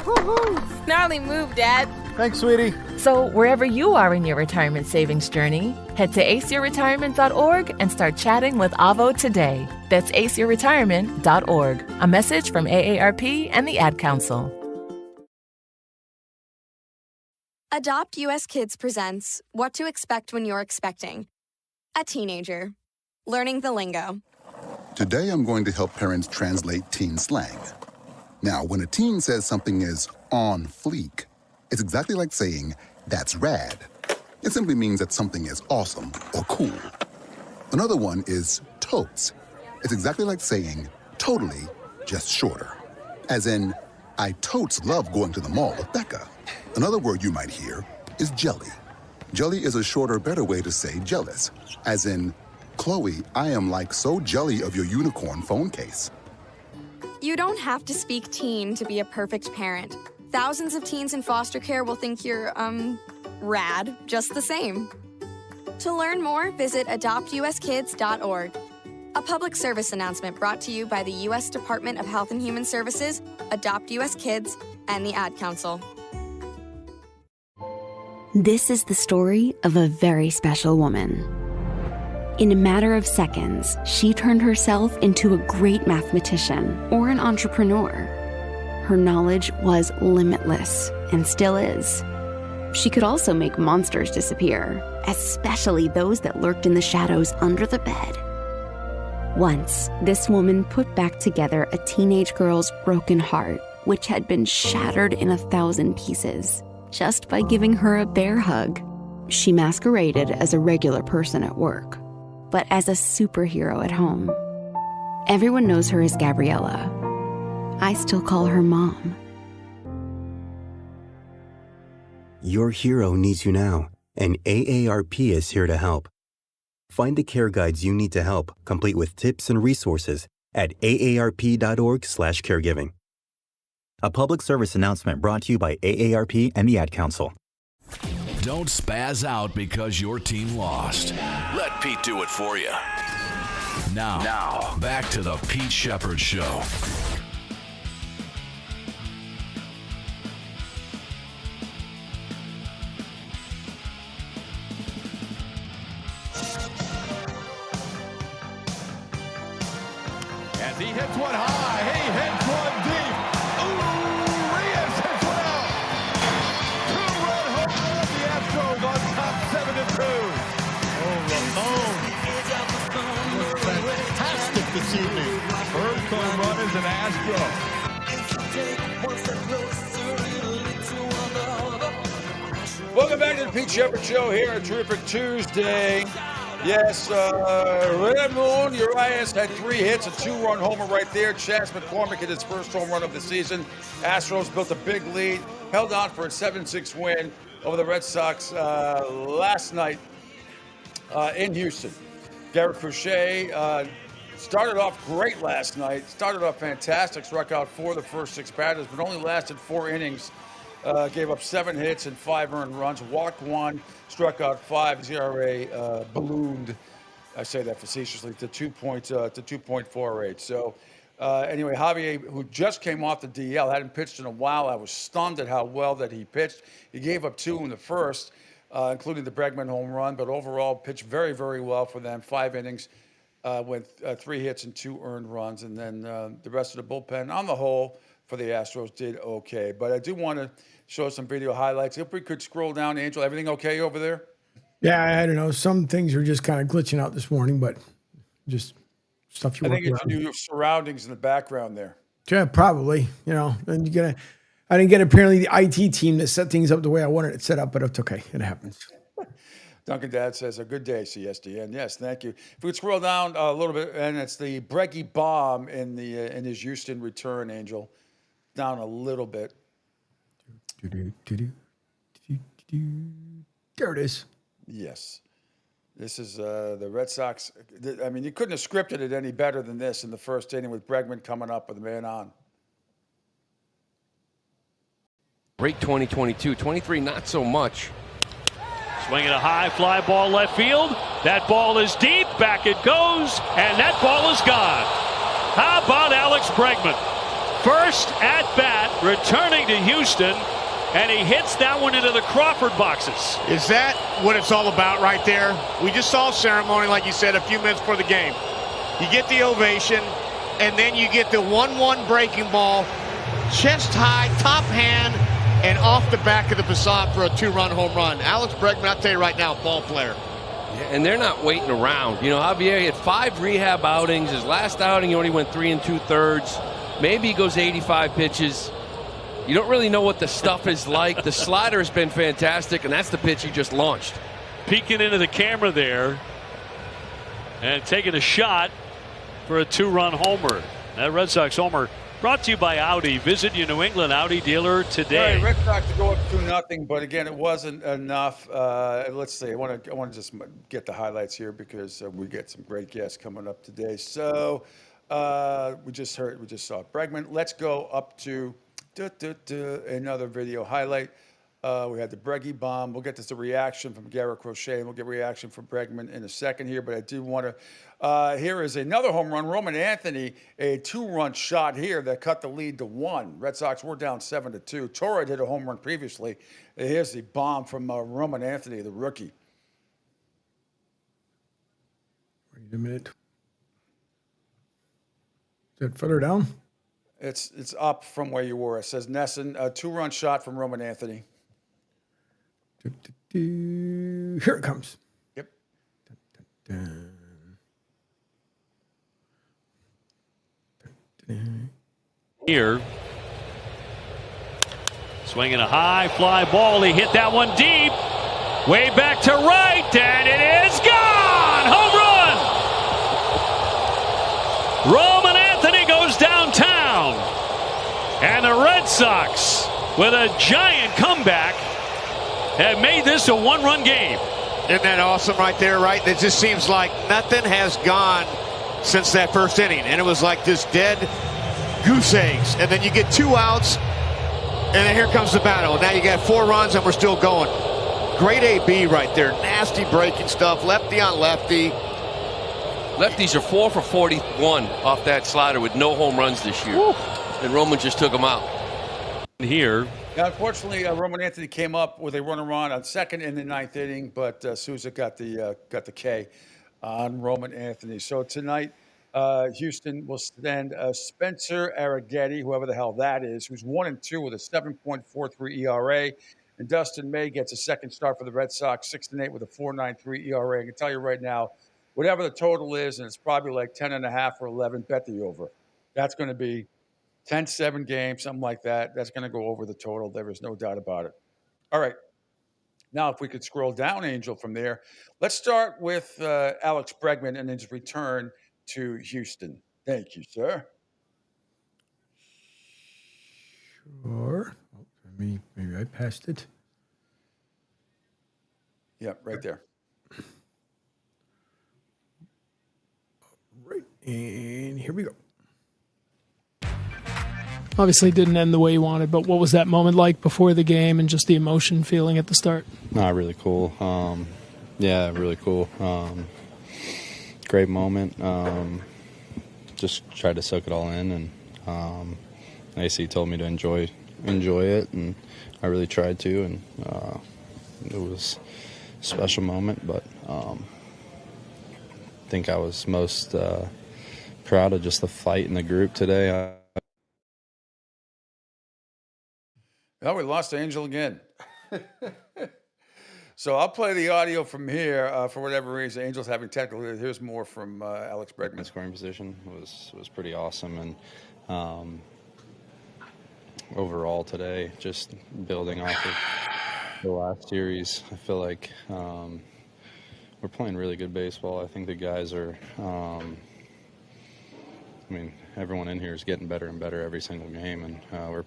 Woohoo! Gnarly move, Dad. Thanks, sweetie. So, wherever you are in your retirement savings journey, head to aceyourretirement.org and start chatting with Avo today. That's aceyourretirement.org. A message from AARP and the Ad Council. Adopt US Kids presents What to Expect When You're Expecting. A teenager. Learning the lingo. Today I'm going to help parents translate teen slang. Now, when a teen says something is on fleek, it's exactly like saying, that's rad. It simply means that something is awesome or cool. Another one is totes. It's exactly like saying, totally, just shorter. As in, I totes love going to the mall with Becca. Another word you might hear is jelly. Jelly is a shorter, better way to say jealous. As in, Chloe, I am like so jelly of your unicorn phone case. You don't have to speak teen to be a perfect parent. Thousands of teens in foster care will think you're, rad, just the same. To learn more, visit adoptuskids.org. A public service announcement brought to you by the U.S. Department of Health and Human Services, Adopt U.S. Kids, and the Ad Council. This is the story of a very special woman. In a matter of seconds, she turned herself into a great mathematician or an entrepreneur. Her knowledge was limitless and still is. She could also make monsters disappear, especially those that lurked in the shadows under the bed. Once, this woman put back together a teenage girl's broken heart, which had been shattered in 1,000 pieces, just by giving her a bear hug. She masqueraded as a regular person at work, but as a superhero at home. Everyone knows her as Gabriella. I still call her Mom. Your hero needs you now, and AARP is here to help. Find the care guides you need to help, complete with tips and resources at aarp.org/caregiving. A public service announcement brought to you by AARP and the Ad Council. Don't spaz out because your team lost. Let Pete do it for you. Now, back to the Pete Sheppard Show. As he hits one high, he hits one deep. Ooh, Reyes hits one out. Two-run home run, the Astros on top 7-2. Oh, Ramon was fantastic this evening. First home run is an Astro. Welcome back to the Pete Sheppard Show here on a terrific Tuesday. Yes, Ramon Urias had 3 hits, a 2-run homer right there. Chas McCormick hit his first home run of the season. Astros built a big lead, held on for a 7-6 win over the Red Sox last night in Houston. Garrett Crochet started off great last night. Started off fantastic, struck out 4 of the first 6 batters, but only lasted 4 innings. Gave up 7 hits and 5 earned runs, walked 1, struck out 5. His ERA ballooned I say that facetiously, to 2.48. So anyway, Javier, who just came off the DL, hadn't pitched in a while. I was stunned at how well that he pitched. He gave up 2 in the first, including the Bregman home run, but overall pitched very, very well for them. 5 innings with 3 hits and 2 earned runs. And then the rest of the bullpen, on the whole, for the Astros did okay. But I do want to show some video highlights. If we could scroll down, Angel, everything okay over there? Yeah, I don't know. Some things are just kind of glitching out this morning, but just stuff you I work think it's around. your surroundings in the background there. Yeah, probably. And I didn't get apparently the IT team to set things up the way I wanted it set up, but it's okay. It happens. Duncan Dad says, a good day, CSDN. Yes, thank you. If we could scroll down a little bit, and it's the Breggy bomb in his Houston return, Angel. Down a little bit. There it is. Yes. This is the Red Sox. I mean, you couldn't have scripted it any better than this in the first inning with Bregman coming up with the man on. Great 2022. 23, not so much. Swinging a high fly ball left field. That ball is deep. Back it goes. And that ball is gone. How about Alex Bregman? First at bat, returning to Houston. And he hits that one into the Crawford boxes. Is that what it's all about right there? We just saw a ceremony, like you said, a few minutes before the game. You get the ovation, and then you get the 1-1 breaking ball, chest high, top hand, and off the back of the facade for a 2-run home run. Alex Bregman, I'll tell you right now, ball player. Yeah, and they're not waiting around. Javier had 5 rehab outings. His last outing, he only went 3 2/3. Maybe he goes 85 pitches. You don't really know what the stuff is like. The slider has been fantastic, and that's the pitch he just launched. Peeking into the camera there and taking a shot for a 2-run homer. That Red Sox homer brought to you by Audi. Visit your New England Audi dealer today. All right, Red Sox to go up 2-0, but again, it wasn't enough. Let's see. I want to just get the highlights here because we get some great guests coming up today. So we just saw Bregman. Let's go up to another video highlight. We had the Breggy bomb. We'll get to the reaction from Garrett Crochet, and we'll get reaction from Bregman in a second here. But I do want to. Here is another home run. Roman Anthony, a 2-run shot here that cut the lead to 1. Red Sox were down 7-2. Torres hit a home run previously. Here's the bomb from Roman Anthony, the rookie. Wait a minute. Is that further down? It's up from where you were. It says Nesson, a 2-run shot from Roman Anthony. Here it comes. Yep. Here. Swinging a high fly ball. He hit that one deep. Way back to right. And it is gone. Home run. Roman Anthony goes downtown. And the Red Sox, with a giant comeback, have made this a 1-run game. Isn't that awesome right there, right? It just seems like nothing has gone since that first inning. And it was like this dead goose eggs. And then you get 2 outs, and then here comes the battle. Now you got 4 runs, and we're still going. Great AB right there. Nasty breaking stuff. Lefty on lefty. Lefties are 4 for 41 off that slider with no home runs this year. Woo. And Roman just took them out. Here. Now, unfortunately, Roman Anthony came up with a runner on second in the 9th inning, but Souza got the K on Roman Anthony. So tonight, Houston will send Spencer Arrighetti, whoever the hell that is, who's 1-2 with a 7.43 ERA. And Dustin May gets a second start for the Red Sox, 6-8 with a 4.93 ERA. I can tell you right now, whatever the total is, and it's probably like 10.5 or 11, bet the over. That's going to be 10-7 game, something like that. That's going to go over the total. There is no doubt about it. All right. Now, if we could scroll down, Angel, from there. Let's start with Alex Bregman and his return to Houston. Thank you, sir. Sure. Maybe I passed it. Yeah, right there. Right. And here we go. Obviously didn't end the way you wanted, but what was that moment like before the game and just the emotion feeling at the start? Really cool. Yeah, really cool. great moment. Just tried to soak it all in, and AC told me to enjoy it, and I really tried to, and it was a special moment. But I think I was most proud of just the fight in the group today. Oh, we lost Angel again. So I'll play the audio from here for whatever reason. Angel's having technical. Here's more from Alex Bregman. My scoring position was pretty awesome, and overall today, just building off of the last series, I feel like we're playing really good baseball. I think the guys are. Everyone in here is getting better and better every single game, and we're.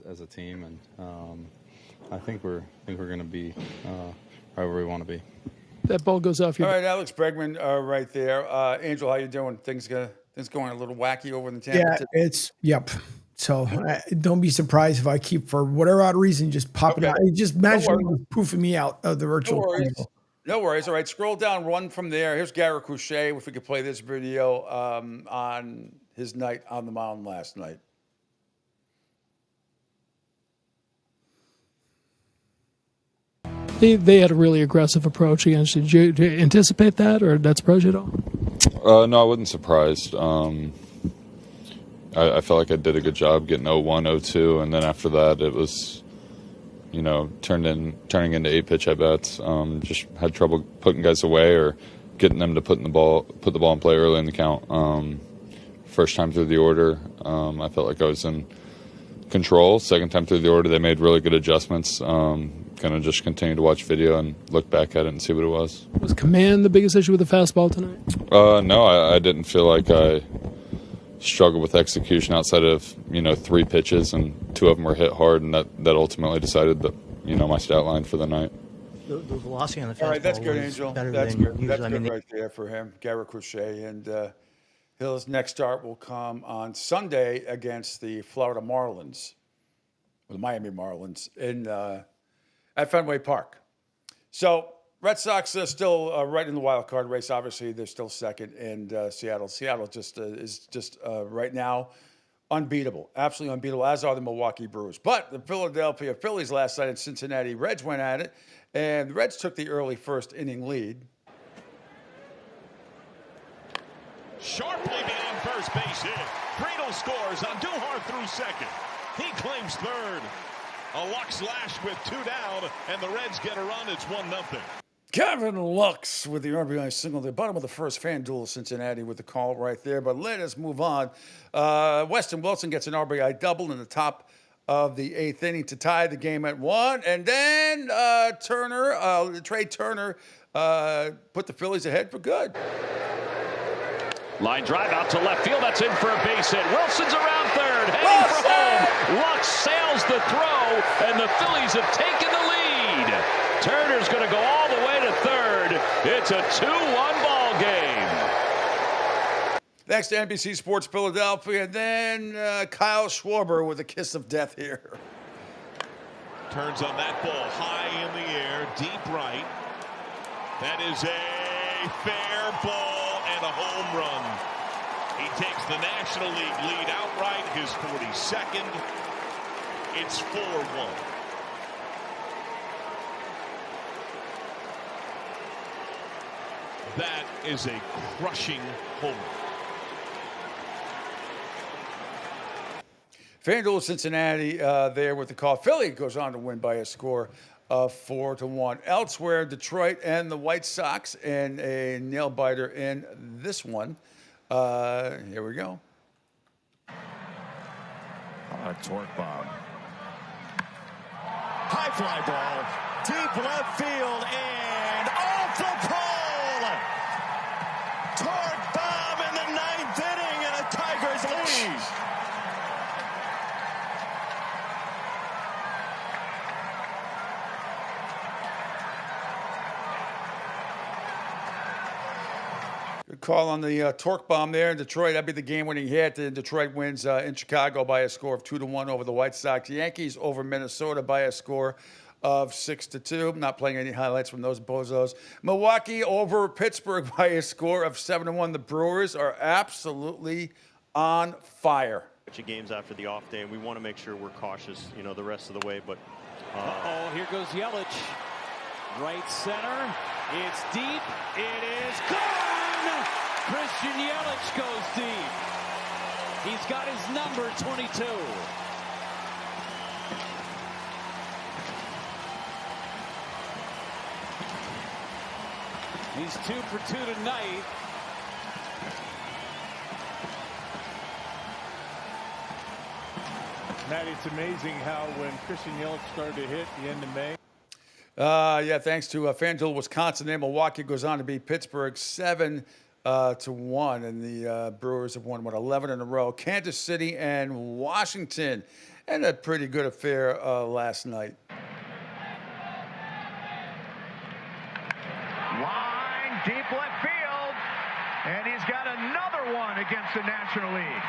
As a team, and I think we're going to be wherever we want to be. That ball goes off your. All right, Alex Bregman, right there. Angel, how you doing? Things going a little wacky over in the Tampa. Yeah, So don't be surprised if I keep, for whatever odd reason, just popping out. Just magically poofing me out of the virtual. No worries. All right, scroll down, run from there. Here's Garrett Crochet. If we could play this video on his night on the mound last night. They had a really aggressive approach against you. Did you anticipate that, or did that surprise you at all? No, I wasn't surprised. I felt like I did a good job getting 0-1, 0-2, and then after that it was, turning into 8-pitch at-bats. Just had trouble putting guys away or getting them to put the ball in play early in the count. First time through the order, I felt like I was in control. Second time through the order, they made really good adjustments. Kind of just continue to watch video and look back at it and see what it was. Was command the biggest issue with the fastball tonight? No, I didn't feel like I struggled with execution outside of 3 pitches, and 2 of them were hit hard, and that ultimately decided my stat line for the night. The velocity on the fastball. All right, that's good, Angel. That's good. That's good right there for him, Garrett Crochet, and his next start will come on Sunday against the Florida Marlins, or the Miami Marlins at Fenway Park. So Red Sox are still right in the wild card race. Obviously, they're still second, and Seattle just is just right now unbeatable, absolutely unbeatable, as are the Milwaukee Brewers. But the Philadelphia Phillies last night and Cincinnati Reds went at it, and the Reds took the early first inning lead. Sharply beyond first base hit. Friedel scores on Duhar through second. He claims third. A Luck slash with 2 down, and the Reds get a run. It's 1-0. Kevin Lux with the RBI single. The bottom of the first. FanDuel Cincinnati with the call right there. But let us move on. Weston Wilson gets an RBI double in the top of the 8th inning to tie the game at 1. And then Trey Turner put the Phillies ahead for good. Line drive out to left field. That's in for a base hit. Wilson's around third, heading for home. Lux sails the throw, and the Phillies have taken the lead. Turner's going to go all the way to third. It's a 2-1 ball game. Thanks to NBC Sports Philadelphia. And then Kyle Schwarber with a kiss of death here. Turns on that ball high in the air, deep right. That is a fair ball and a home run. He takes the National League lead outright, his 42nd. It's 4-1. That is a crushing homer. FanDuel Cincinnati there with the call. Philly goes on to win by a score of 4-1. Elsewhere, Detroit and the White Sox, and a nail biter in this one. Here we go. A torque bomb. High fly ball, deep left field, and off the pole. Torque bomb in the 9th inning, and the Tigers lead. Good call on the torque bomb there in Detroit. That'd be the game-winning hit. And Detroit wins in Chicago by a score of 2-1 over the White Sox. Yankees over Minnesota by a score of 6-2. I'm not playing any highlights from those bozos. Milwaukee over Pittsburgh by a score of 7-1. The Brewers are absolutely on fire. Games after the off day, and we want to make sure we're cautious, the rest of the way. But here goes Yelich, right center. It's deep. It is gone. Christian Yelich goes deep. He's got his number 22. He's 2 for 2 tonight. Matt, it's amazing how when Christian Yelich started to hit the end of May. Yeah, thanks to FanDuel Wisconsin and Milwaukee goes on to beat Pittsburgh 7-1, and the Brewers have won 11 in a row. Kansas City and Washington, and a pretty good affair last night. Line deep left field, and he's got another one against the National League.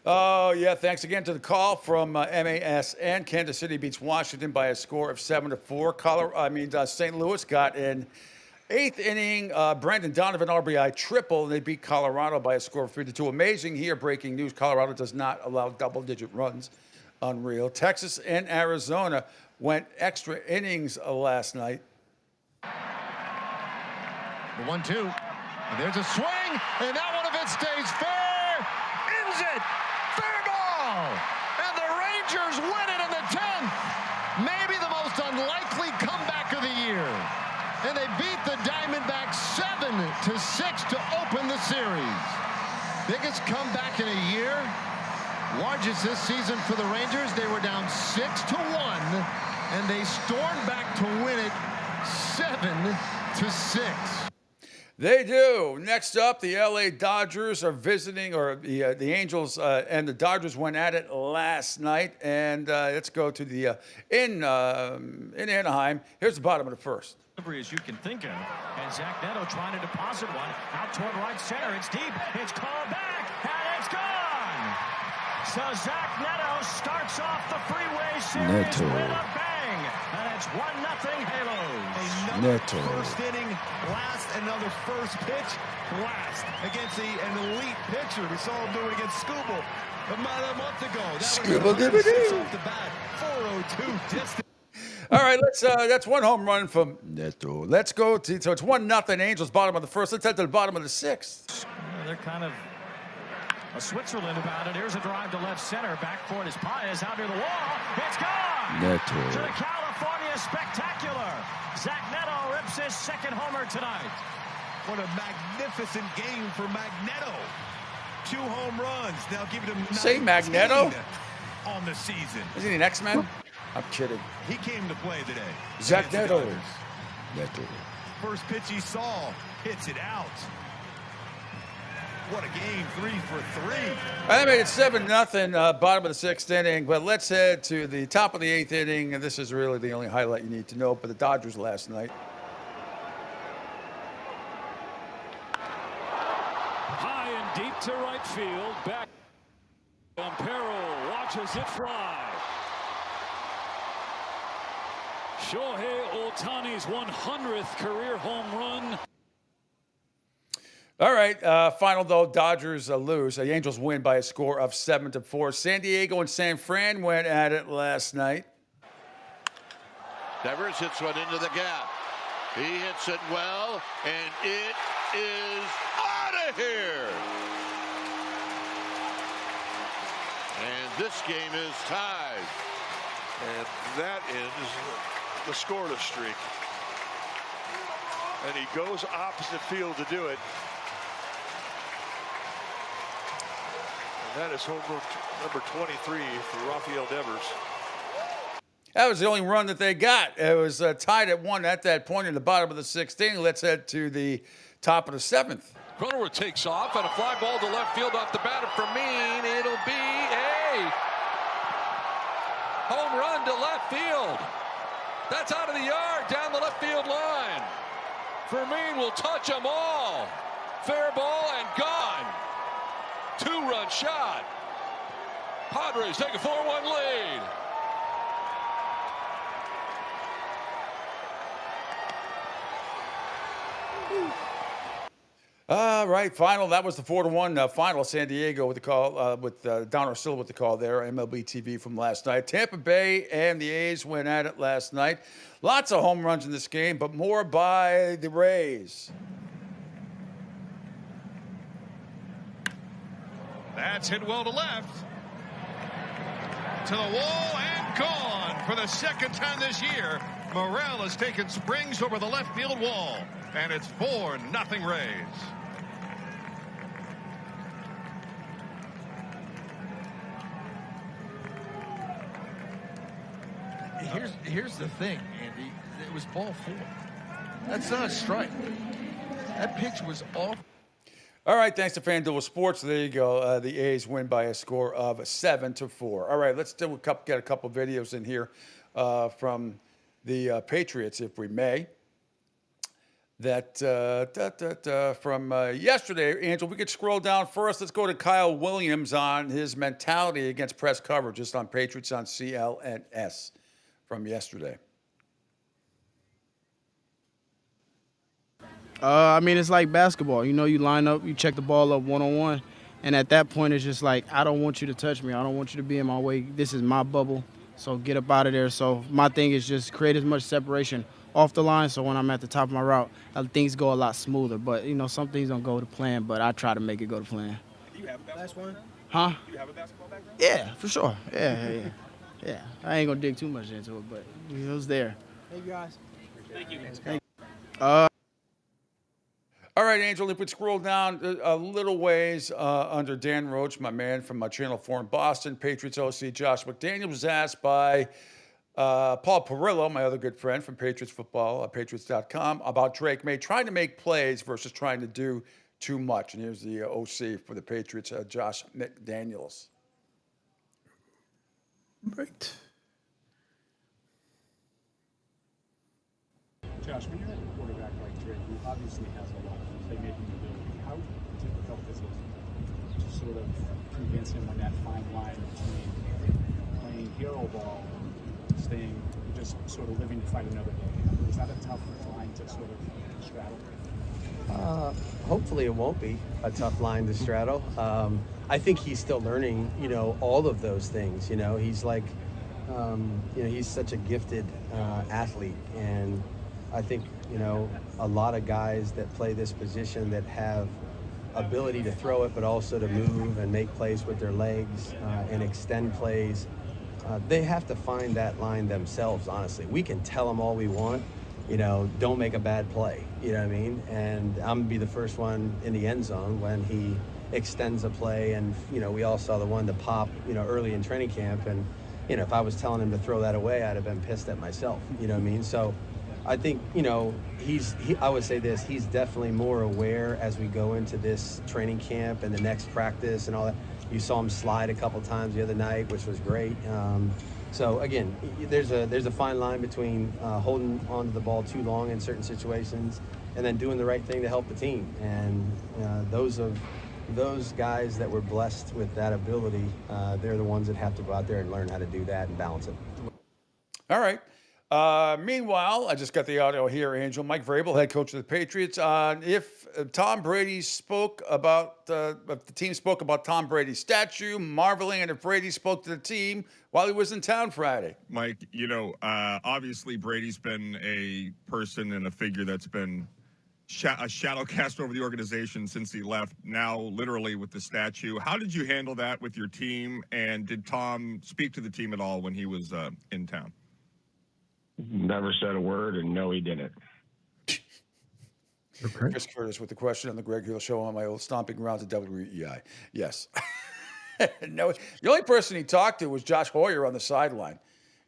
Oh, yeah, thanks again to the call from MASN. Kansas City beats Washington by a score of 7-4. St. Louis got in 8th inning, Brandon Donovan RBI triple, and they beat Colorado by a score of 3-2. Amazing here, breaking news. Colorado does not allow double-digit runs. Unreal. Texas and Arizona went extra innings last night. The 1-2. And there's a swing, and that one, if it stays fair, ends it. Fair ball. And the Rangers win it in the 10th. Maybe the most unlikely comeback of the year. And they beat the Diamondbacks 7-6 to open the series. Biggest comeback in a year. Largest this season for the Rangers. They were down 6-1, and they stormed back to win it 7-6. They do. Next up, the LA Dodgers are visiting, or the Angels and the Dodgers went at it last night. And let's go to the in Anaheim. Here's the bottom of the first. As you can think of, and Zach Neto trying to deposit one out toward right center. It's deep. It's called back, and it's gone. So Zach Neto starts off the freeway series with a bang, and it's 1-0 Halos. Another first inning blast, another first pitch blast against an elite pitcher. We saw him do it against Skubal about a month ago. That was off the bat, 402 distance. All right, that's one home run from Neto. Let's go to, so it's 1-0 Angels, bottom of the first. Let's head to the bottom of the sixth. They're kind of a Switzerland about it. Here's a drive to left center. Back for it is Paez out near the wall. It's gone. Neto. To the California Spectacular. Zach Neto rips his second homer tonight. What a magnificent game for Magneto. 2 home runs. Now give him 19 Say Magneto? On the season. Isn't he an X-Men? I'm kidding. He came to play today. Zach Neto. First pitch he saw, hits it out. What a game, 3 for 3. I made it 7-0, bottom of the sixth inning. But let's head to the top of the eighth inning. And this is really the only highlight you need to know. But the Dodgers last night. High and deep to right field. Back. Ampero watches it fly. Shohei Ohtani's 100th career home run. All right, final though, Dodgers lose. The Angels win by a score of 7-4. San Diego and San Fran went at it last night. Devers hits one into the gap. He hits it well, and it is out of here. And this game is tied. And that ends the scoreless streak. And he goes opposite field to do it. And that is home run number 23 for Rafael Devers. That was the only run that they got. It was tied at 1 at that point in the bottom of the sixth inning. Let's head to the top of the seventh. Cronenworth takes off, and a fly ball to left field off the bat for Mean. It'll be a home run to left field. That's out of the yard, down the left field line. Fermin will touch them all. Fair ball and gone. 2-run shot. Padres take a 4-1 lead. All right, final. That was the 4-1 final. San Diego with the call, with Don Orsillo with the call there. MLB TV from last night. Tampa Bay and the A's went at it last night. Lots of home runs in this game, but more by the Rays. That's hit well to left. To the wall and gone for the second time this year. Morel has taken Springs over the left field wall. And it's 4-0 Rays. Here's the thing, Andy. It was ball 4. That's not a strike. That pitch was off. All right, thanks to FanDuel Sports. There you go. The A's win by a score of 7-4. All right, let's get a couple videos in here from the Patriots, if we may. That from yesterday, Angel, we could scroll down first. Let's go to Kyle Williams on his mentality against press coverage, just on Patriots on CLNS from yesterday. I mean, it's like basketball. You know, you line up, you check the ball up one-on-one, and at that point, it's just like, I don't want you to touch me. I don't want you to be in my way. This is my bubble, so get up out of there. So my thing is just create as much separation off the line, so when I'm at the top of my route, things go a lot smoother. But, you know, some things don't go to plan, but I try to make it go to plan. Do you have a basketball background? Huh? Do you have a basketball background? Yeah, for sure. Yeah. I ain't going to dig too much into it, but it was there. Thank you, guys. Thank you. All right, Angel, if we scroll down a little ways under Dan Roach, my man from Channel 4 in Boston, Patriots OC Josh McDaniels was asked by Paul Perillo, my other good friend from Patriots Football, Patriots.com, about Drake May trying to make plays versus trying to do too much. And here's the OC for the Patriots, Josh McDaniels. Right. Josh, when you have a quarterback like Drake, who obviously has a lot of playmaking ability, how difficult is it to sort of convince him on that fine line between playing hero ball and staying, just sort of living to fight another day? Is that a tough line to sort of straddle? Hopefully it won't be a tough line to straddle. I think he's still learning, all of those things. He's like, he's such a gifted athlete, and I think, a lot of guys that play this position that have ability to throw it, but also to move and make plays with their legs and extend plays, they have to find that line themselves, honestly. We can tell them all we want, don't make a bad play, you know what I mean? And I'm going to be the first one in the end zone when he extends a play. And, we all saw the one to pop, early in training camp. And, if I was telling him to throw that away, I'd have been pissed at myself, you know what I mean? So I think, I would say this, he's definitely more aware as we go into this training camp and the next practice and all that. You saw him slide a couple times the other night, which was great. So again, there's a fine line between holding onto the ball too long in certain situations and then doing the right thing to help the team. And those guys that were blessed with that ability, they're the ones that have to go out there and learn how to do that and balance it. All right. Meanwhile, I just got the audio here, Angel. Mike Vrabel, head coach of the Patriots, if Tom Brady spoke about, if the team spoke about Tom Brady's statue, marveling, and if Brady spoke to the team while he was in town Friday. Mike, obviously Brady's been a person and a figure that's been a shadow cast over the organization since he left, now literally with the statue. How did you handle that with your team, and did Tom speak to the team at all when he was in town? Never said a word, and no, he didn't. Chris Curtis with the question on the Greg Hill Show on my old stomping grounds at WEI. Yes. No, the only person he talked to was Josh Hoyer on the sideline.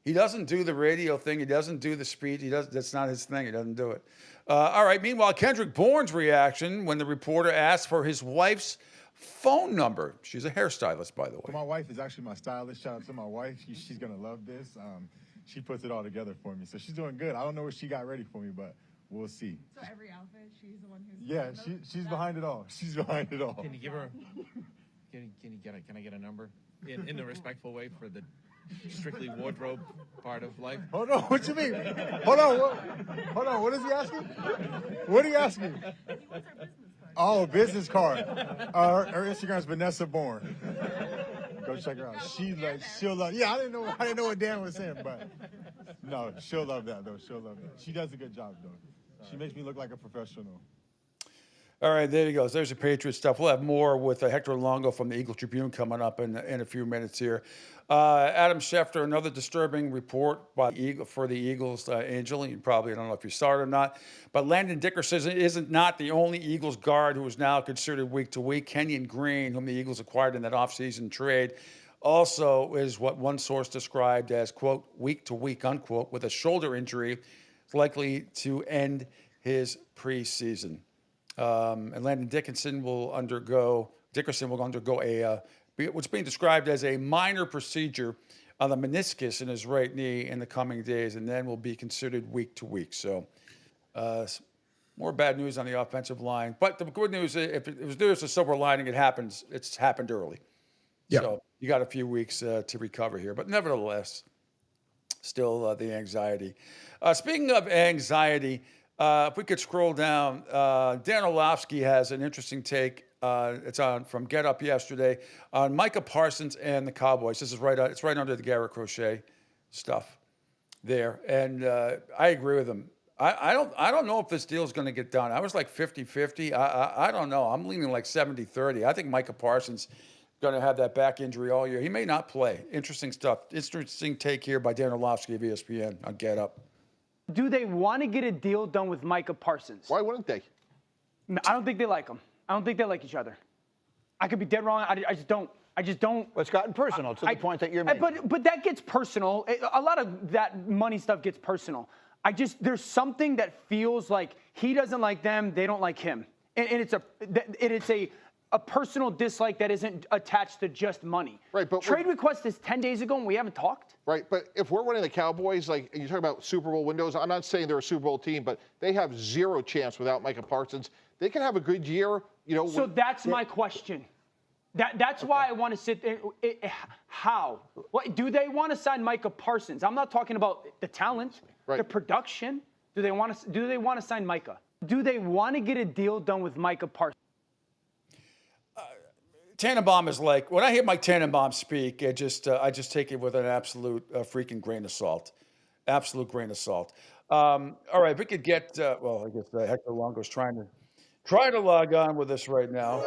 He doesn't do the radio thing. He doesn't do the speech. That's not his thing. He doesn't do it. All right. Meanwhile, Kendrick Bourne's reaction when the reporter asked for his wife's phone number. She's a hairstylist, by the way. My wife is actually my stylist. Shout out to my wife. She's going to love this. she puts it all together for me. So she's doing good. I don't know what she got ready for me, but we'll see. So every outfit, she's the one who's she's behind it all. She's behind it all. Can you give her? Can I get a number in the respectful way for the strictly wardrobe part of life? Hold on, what you mean? Hold on, what is he asking? What are you asking? Oh, business card. Her Instagram's Vanessa Bourne. Go check her out. She'll love. Yeah, I didn't know what Dan was saying, but no, she'll love that though. She'll love that. She does a good job though. She makes me look like a professional. All right, there you go. There's the Patriot stuff. We'll have more with Hector Longo from the Eagle Tribune coming up in a few minutes here. Adam Schefter, another disturbing report for the Eagles, Angel. You probably, I don't know if you saw it or not, but Landon Dickerson isn't not the only Eagles guard who is now considered week to week. Kenyon Green, whom the Eagles acquired in that offseason trade, also is what one source described as, quote, week to week, unquote, with a shoulder injury likely to end his preseason. And Landon Dickerson will undergo what's being described as a minor procedure on the meniscus in his right knee in the coming days, and then will be considered week to week. So, more bad news on the offensive line. But the good news, if there's a silver lining, it's happened early. Yeah. So you got a few weeks to recover here. But nevertheless, still the anxiety. Speaking of anxiety, if we could scroll down, Dan Orlovsky has an interesting take. It's on from Get Up yesterday on Micah Parsons and the Cowboys. This is it's right under the Garrett Crochet stuff there, and I agree with him. I don't know if this deal is going to get done. I was like 50-50. I don't know. I'm leaning like 70-30. I think Micah Parsons going to have that back injury all year. He may not play. Interesting stuff. Interesting take here by Dan Orlovsky of ESPN on Get Up. Do they want to get a deal done with Micah Parsons? Why wouldn't they? I don't think they like him. I don't think they like each other. I could be dead wrong. I just don't. Well, it's gotten personal to the point that you're making. But that gets personal. A lot of that money stuff gets personal. There's something that feels like he doesn't like them, they don't like him, and it's a personal dislike that isn't attached to just money. Right, but trade request is 10 days ago and we haven't talked. Right, but if we're running the Cowboys, like you talk about Super Bowl windows, I'm not saying they're a Super Bowl team, but they have zero chance without Micah Parsons. They can have a good year, you know. So that's my question. That's why I want to sit there. How? What do they want to sign Micah Parsons? I'm not talking about the talent, the production. Do they want to sign Micah? Do they want to get a deal done with Micah Parsons? Tannenbaum is like, when I hear Mike Tannenbaum speak, I just take it with an absolute freaking grain of salt. Absolute grain of salt. All right, we could get, I guess Hector Longo's trying to log on with us right now.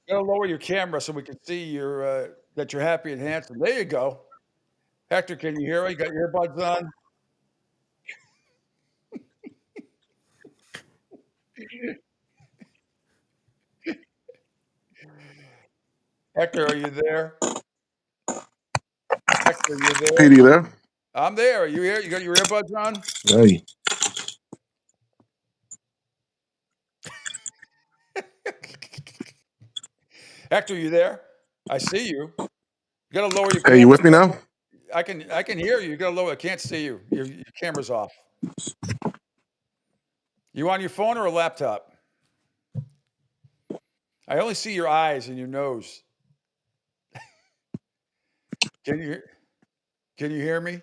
You gotta lower your camera so we can see that you're happy and handsome. There you go. Hector, can you hear me? You got your earbuds on? Hector, are you there? Hector, are you there? Pete, you there? I'm there. Are you here? You got your earbuds on? Hey. Hector, you there? I see you. You gotta lower your. Hey, you with me now? I can hear you. You gotta lower. I can't see you. Your camera's off. You on your phone or a laptop? I only see your eyes and your nose. Can you hear me?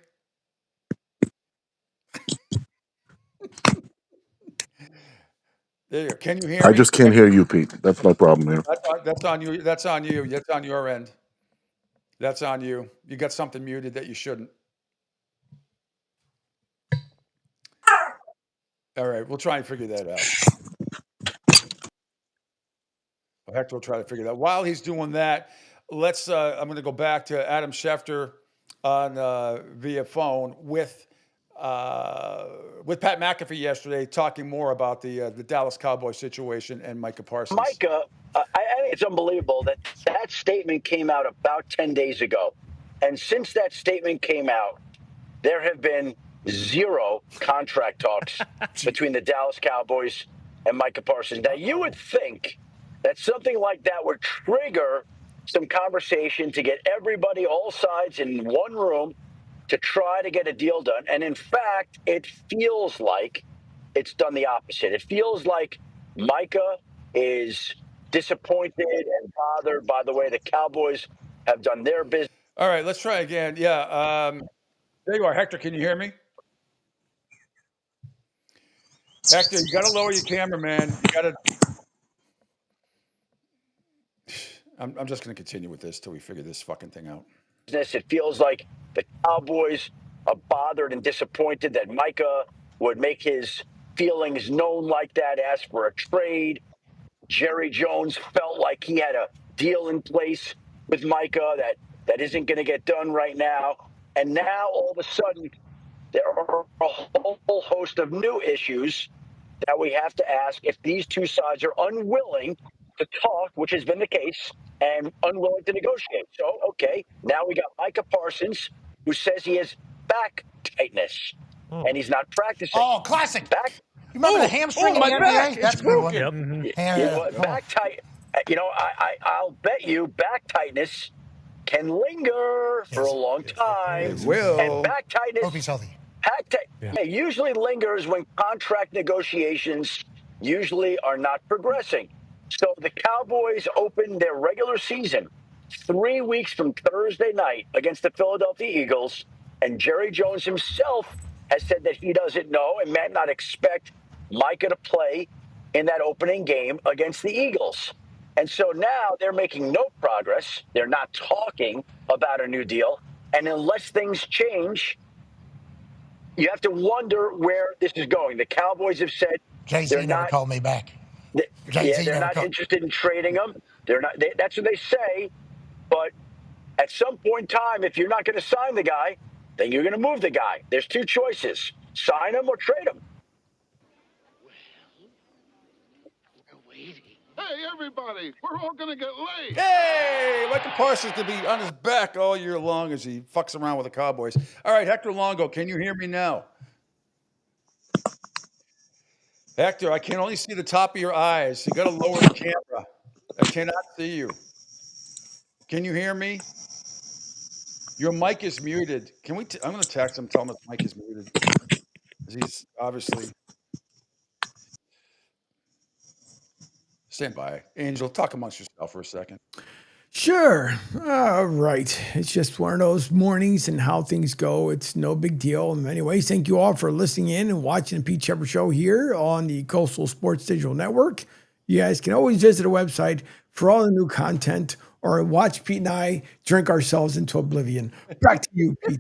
There you go. Can you hear me? I just can't hear you, Pete. That's my problem here. That's on you. That's on you. That's on your end. That's on you. You got something muted that you shouldn't. All right, we'll try and figure that out. Hector will try to figure that out. While he's doing that, I'm going to go back to Adam Schefter on via phone with Pat McAfee yesterday, talking more about the Dallas Cowboys situation and Micah Parsons. Micah, I think it's unbelievable that statement came out about 10 days ago. And since that statement came out, there have been zero contract talks between the Dallas Cowboys and Micah Parsons. Now, you would think that something like that would trigger some conversation to get everybody, all sides in one room to try to get a deal done. And in fact, it feels like it's done the opposite. It feels like Micah is disappointed and bothered by the way the Cowboys have done their business. All right, let's try again. Yeah, there you are. Hector, can you hear me? Hector, you got to lower your camera, man. You got to. I'm just going to continue with this till we figure this fucking thing out. It feels like the Cowboys are bothered and disappointed that Micah would make his feelings known like that, ask for a trade. Jerry Jones felt like he had a deal in place with Micah that isn't going to get done right now. And now all of a sudden, there are a whole host of new issues that we have to ask if these two sides are unwilling to talk, which has been the case, and unwilling to negotiate. So, okay, now we got Micah Parsons, who says he has back tightness, and he's not practicing. Oh, classic. Back. You remember the hamstring in the NBA? Back. That's a good one. You know what? Back tight. You know, I'll bet you back tightness can linger for a long time. It will. And back tightness. Hope he's healthy. It usually lingers when contract negotiations usually are not progressing. So the Cowboys opened their regular season 3 weeks from Thursday night against the Philadelphia Eagles, and Jerry Jones himself has said that he doesn't know and might not expect Micah to play in that opening game against the Eagles. And so now they're making no progress. They're not talking about a new deal. And unless things change, you have to wonder where this is going. The Cowboys have said Jay-Z never called me back. They're not interested in trading them. They're not. That's what they say. But at some point in time, if you're not going to sign the guy, then you're going to move the guy. There's two choices: sign him or trade him. Hey, everybody, we're all going to get laid. Hey, Michael Parsons to be on his back all year long as he fucks around with the Cowboys. All right, Hector Longo, can you hear me now? Hector, I can only see the top of your eyes. You got to lower the camera. I cannot see you. Can you hear me? Your mic is muted. Can we? I'm going to text him, tell him his mic is muted. He's obviously. Stand by. Angel, talk amongst yourself for a second. Sure. All right. It's just one of those mornings and how things go. It's no big deal. And anyways, thank you all for listening in and watching the Pete Sheppard Show here on the Coastal Sports Digital Network. You guys can always visit the website for all the new content or watch Pete and I drink ourselves into oblivion. Back to you, Pete.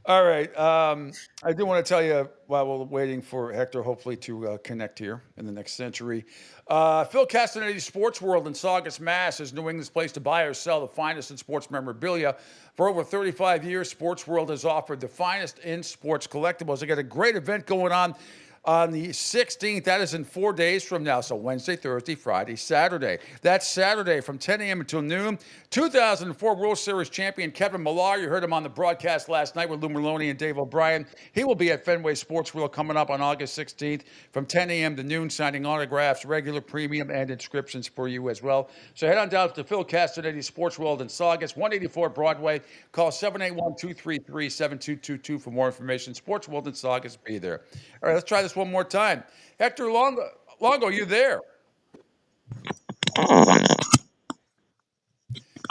All right. I do want to tell you while we're waiting for Hector, hopefully, to connect here in the next century. Phil Castanetti's Sports World in Saugus, Mass. is New England's place to buy or sell the finest in sports memorabilia. For over 35 years, Sports World has offered the finest in sports collectibles. They got a great event going on the 16th. That is in 4 days from now. So Wednesday, Thursday, Friday, Saturday. That's Saturday from 10 a.m. until noon. 2004 World Series champion Kevin Millar. You heard him on the broadcast last night with Lou Merlone and Dave O'Brien. He will be at Fenway Sports World coming up on August 16th from 10 a.m. to noon, signing autographs, regular, premium, and inscriptions for you as well. So head on down to Phil Castanetti's Sports World in Saugus, 184 Broadway. Call 781-233-7222 for more information. Sports World in Saugus, be there. All right, let's try this one more time. Hector Longo, you there?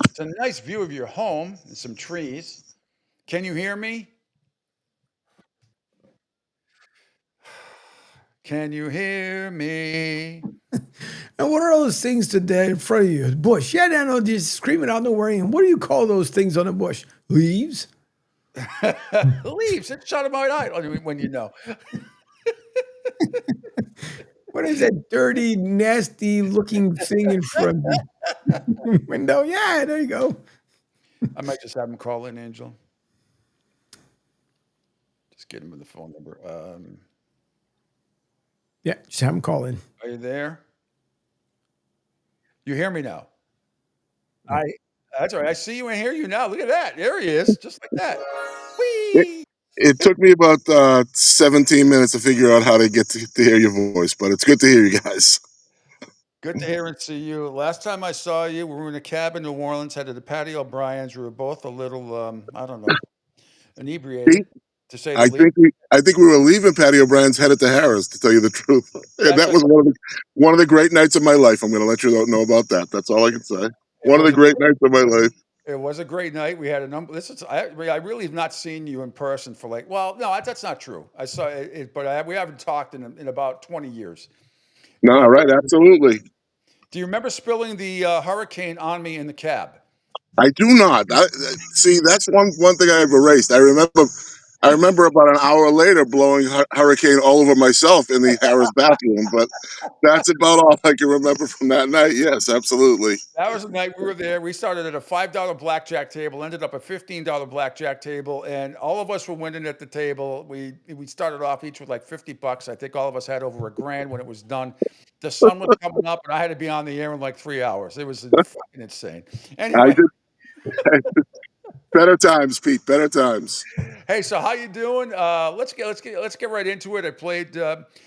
It's a nice view of your home and some trees. Can you hear me? Can you hear me? And what are those things today in front of you? Bush. Yeah, I know, just screaming out nowhere. And what do you call those things on the bush? Leaves? Leaves. It's shot in my eye when you know. What is that dirty, nasty looking thing in front of you? Window? Yeah, there you go. I might just have him call in, Angel. Just get him with the phone number. Yeah, just have him call in. Are you there? You hear me now? That's all right. I see you and hear you now. Look at that. There he is, just like that. Whee! It took me about 17 minutes to figure out how to get to hear your voice, but it's good to hear you guys. Good to hear and see you. Last time I saw you, we were in a cab in New Orleans, headed to Patty O'Brien's. We were both a little, I don't know, inebriated, to say the least. I think we were leaving Patty O'Brien's headed to Harris, to tell you the truth. And That's that was one of the great nights of my life. I'm going to let you know about that. That's all I can say. One of the great nights of my life. It was a great night. We had a number. I really have not seen you in person for no, that's not true. I saw it, but we haven't talked in about 20 years. No, right, absolutely. Do you remember spilling the hurricane on me in the cab? I do not. See, that's one thing I've erased. I remember about an hour later blowing hurricane all over myself in the Harris bathroom, but that's about all I can remember from that night. Yes, absolutely. That was the night we were there. We started at a $5 blackjack table, ended up a $15 blackjack table, and all of us were winning at the table. We started off each with like $50. I think all of us had over $1,000 when it was done. The sun was coming up, and I had to be on the air in like 3 hours. It was fucking insane. Anyway. Better times, Pete. Better times. Hey, so how you doing? Let's get right into it. I played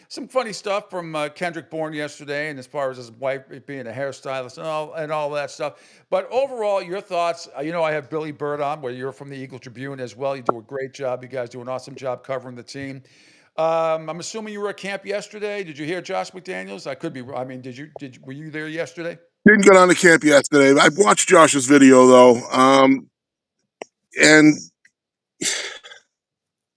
some funny stuff from Kendrick Bourne yesterday, and as far as his wife being a hairstylist and all that stuff. But overall, your thoughts? I have Billy Bird on, where you're from the Eagle Tribune as well. You do a great job. You guys do an awesome job covering the team. I'm assuming you were at camp yesterday. Did you hear Josh McDaniels? I could be. I mean, were you there yesterday? Didn't get on the camp yesterday. I watched Josh's video though, and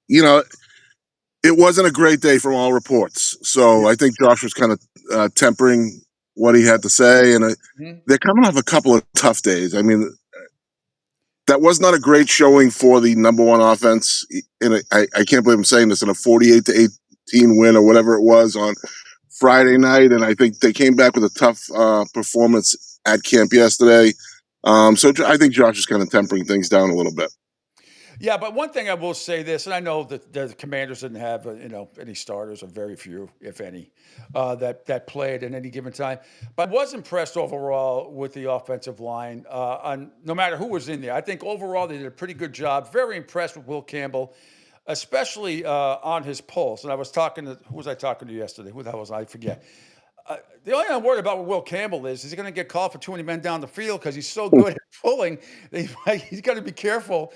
it wasn't a great day from all reports. So I think Josh was kind of tempering what he had to say, and they're coming off a couple of tough days. I mean, that was not a great showing for the number one offense. And I can't believe I'm saying this, in a 48-18 win or whatever it was on Friday night. And I think they came back with a tough performance at camp yesterday. So I think Josh is kind of tempering things down a little bit. Yeah, but one thing I will say this, and I know that the Commanders didn't have any starters, or very few, if any, that played at any given time. But I was impressed overall with the offensive line. On no matter who was in there, I think overall they did a pretty good job. Very impressed with Will Campbell, especially on his pulse. And I was talking to who was I talking to yesterday? Who the hell was I forget? The only thing I'm worried about with Will Campbell is he going to get called for too many men down the field because he's so good at pulling. He's got to be careful.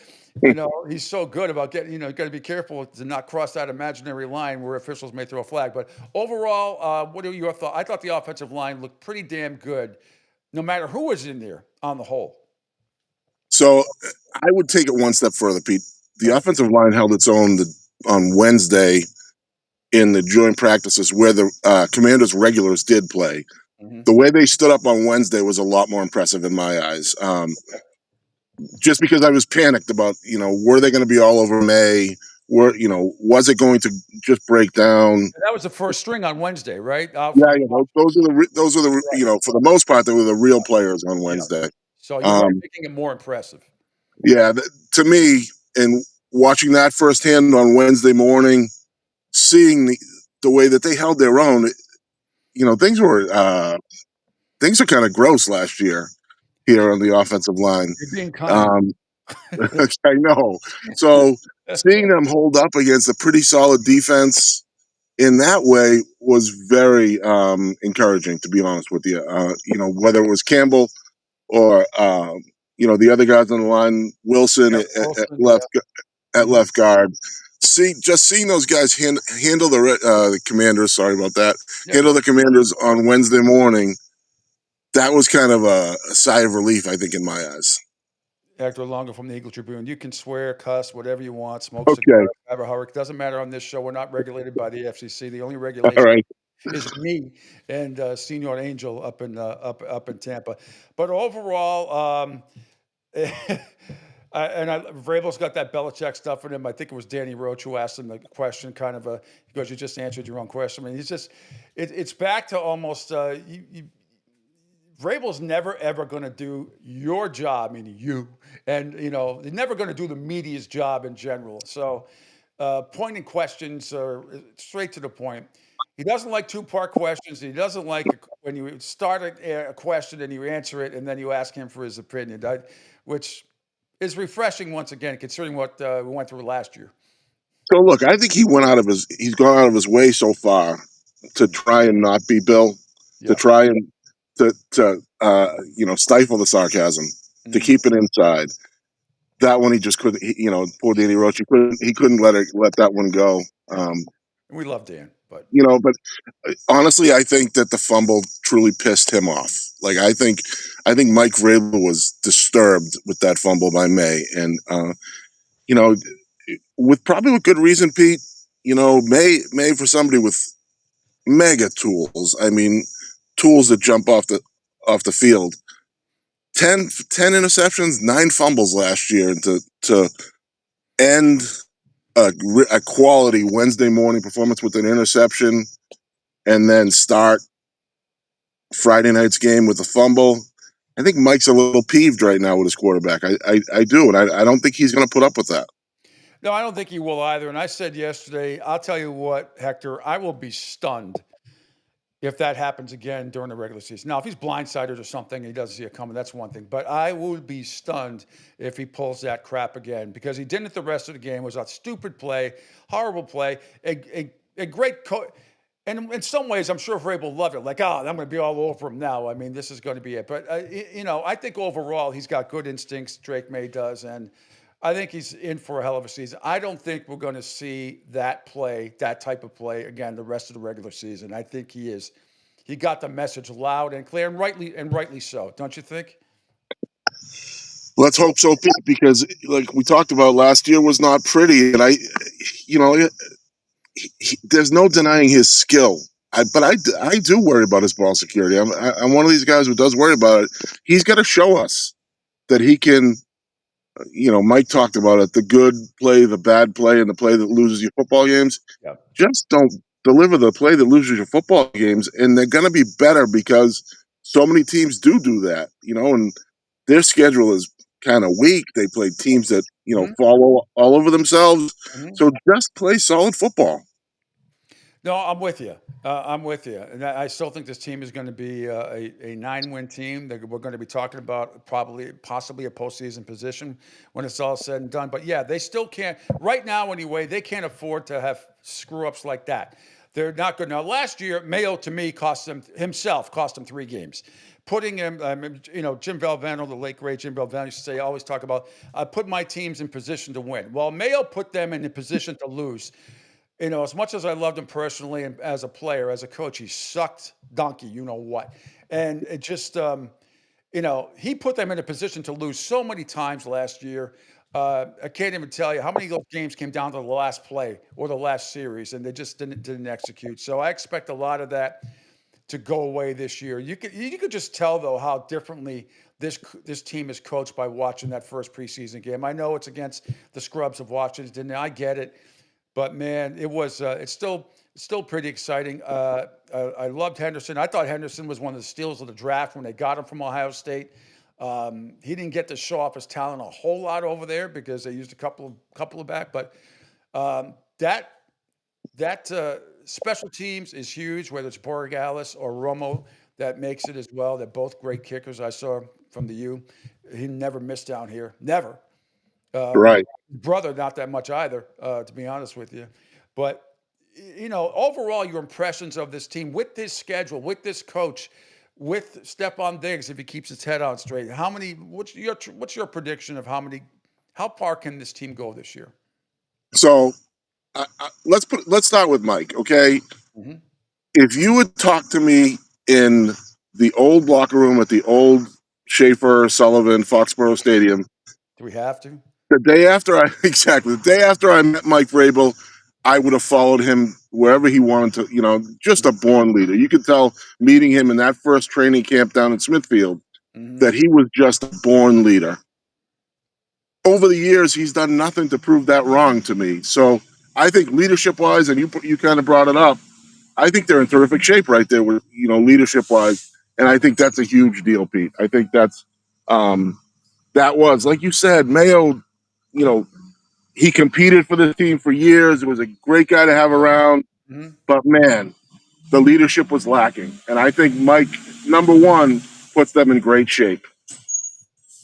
He's so good about getting, got to be careful to not cross that imaginary line where officials may throw a flag. But overall, what are your thoughts? I thought the offensive line looked pretty damn good, no matter who was in there on the whole. So I would take it one step further, Pete. The offensive line held its own on Wednesday in the joint practices where the Commanders regulars did play. Mm-hmm. The way they stood up on Wednesday was a lot more impressive in my eyes. Just because I was panicked about, were they going to be all over May? Was it going to just break down? That was the first string on Wednesday, right? Those are the for the most part, they were the real players on Wednesday. Yeah. So you were making it more impressive. Yeah, to me, and watching that firsthand on Wednesday morning, seeing the way that they held their own, things were kind of gross last year here on the offensive line. You're being kind. I know. So seeing them hold up against a pretty solid defense in that way was very encouraging, to be honest with you. Whether it was Campbell or the other guys on the line, Wilson at left guard. Just seeing those guys handle the Commanders. Sorry about that. Yep. Handle the Commanders on Wednesday morning. That was kind of a sigh of relief, I think, in my eyes. Hector Longo from the Eagle Tribune. You can swear, cuss, whatever you want, smoke cigar, have a hurricane. Doesn't matter on this show. We're not regulated by the FCC. The only regulation is me and Senior Angel up in Tampa. But overall, Vrabel's got that Belichick stuff in him. I think it was Danny Roach who asked him the question, because you just answered your own question. I mean, it's back to almost Vrabel's never ever going to do your job, meaning you, and they're never going to do the media's job in general. So, pointing questions are straight to the point. He doesn't like two-part questions. He doesn't like when you start a question and you answer it, and then you ask him for his opinion, which is refreshing once again, considering what we went through last year. So, look, I think he's gone out of his way so far to try and not be Bill, to try and to stifle the sarcasm, to keep it inside. That one he just couldn't. Poor Danny Roach. He couldn't let that one go. We love Dan, but But honestly, I think that the fumble truly pissed him off. Like I think Mike Vrabel was disturbed with that fumble by May, and with good reason, Pete. May for somebody with mega tools. I mean, tools that jump off the field. 10 interceptions, 9 fumbles last year, and to end a quality Wednesday morning performance with an interception, and then start Friday night's game with a fumble. I think Mike's a little peeved right now with his quarterback. I do, and I don't think he's going to put up with that. No, I don't think he will either. And I said yesterday, I'll tell you what, Hector, I will be stunned if that happens again during the regular season. Now, if he's blindsided or something and he doesn't see it coming, that's one thing. But I would be stunned if he pulls that crap again, because he didn't the rest of the game. It was a stupid play, horrible play, a great coach. And in some ways, I'm sure Vrabel loved it. Like, I'm going to be all over him now. I mean, this is going to be it. But, I think overall he's got good instincts, Drake May does. And I think he's in for a hell of a season. I don't think we're going to see that type of play again the rest of the regular season. I think he is. He got the message loud and clear, and rightly so. Don't you think? Let's hope so, Pete, because like we talked about, last year was not pretty, and there's no denying his skill. But I do worry about his ball security. I'm one of these guys who does worry about it. He's got to show us that he can. Mike talked about it: the good play, the bad play, and the play that loses you football games. Yeah. Just don't deliver the play that loses your football games, and they're going to be better because so many teams do that. And their schedule is kind of weak. They play teams that fall all over themselves. So just play solid football. No, I'm with you. And I still think this team is going to be a 9-win team that we're going to be talking about possibly a postseason position when it's all said and done. But yeah, they still can't, right now anyway, they can't afford to have screw-ups like that. They're not good. Now, last year, Mayo, to me, cost him 3 games. Putting him, Jim Valvano, the late, great Jim Valvano used to say, I always talk about, I put my teams in position to win. Well, Mayo put them in a position to lose. As much as I loved him personally and as a player, as a coach, he sucked donkey, what. And it just, he put them in a position to lose so many times last year. I can't even tell you how many of those games came down to the last play or the last series, and they just didn't execute. So I expect a lot of that to go away this year. You could just tell, though, how differently this team is coached by watching that first preseason game. I know it's against the scrubs of Washington. I get it. But man, it's still pretty exciting. I loved Henderson. I thought Henderson was one of the steals of the draft when they got him from Ohio State. He didn't get to show off his talent a whole lot over there because they used a couple of back. But that special teams is huge, whether it's Borregales or Romo that makes it as well. They're both great kickers. I saw from the U. He never missed down here. Never. Right. Brother, not that much either, to be honest with you. But, overall, your impressions of this team with this schedule, with this coach, with Stephon Diggs, if he keeps his head on straight, what's your prediction of how far can this team go this year? So let's start with Mike, okay? Mm-hmm. If you would talk to me in the old locker room at the old Schaefer, Sullivan, Foxborough Stadium. Do we have to? The day after I met Mike Vrabel, I would have followed him wherever he wanted to, just a born leader. You could tell meeting him in that first training camp down in Smithfield that he was just a born leader. Over the years, he's done nothing to prove that wrong to me. So I think leadership-wise, and you kind of brought it up, I think they're in terrific shape right there with, leadership-wise. And I think that's a huge deal, Pete. I think that's that was, like you said, Mayo, he competed for the team for years. It was a great guy to have around. Mm-hmm. But, man, the leadership was lacking. And I think Mike, number one, puts them in great shape.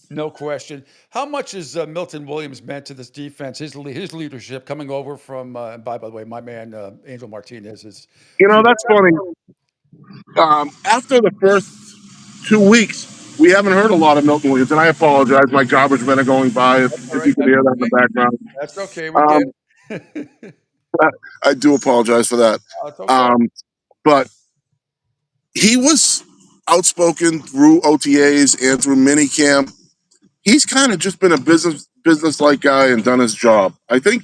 No question. How much has Milton Williams meant to this defense? His leadership coming over from, by the way, my man Angel Martinez is. That's funny. After the first 2 weeks, we haven't heard a lot of Milton Williams, and I apologize. My garbage men are going by. That's all If right. you can hear that in the background, That's okay. We get it. I do apologize for that. Oh, it's okay. But he was outspoken through OTAs and through minicamp. He's kind of just been a business like guy and done his job. I think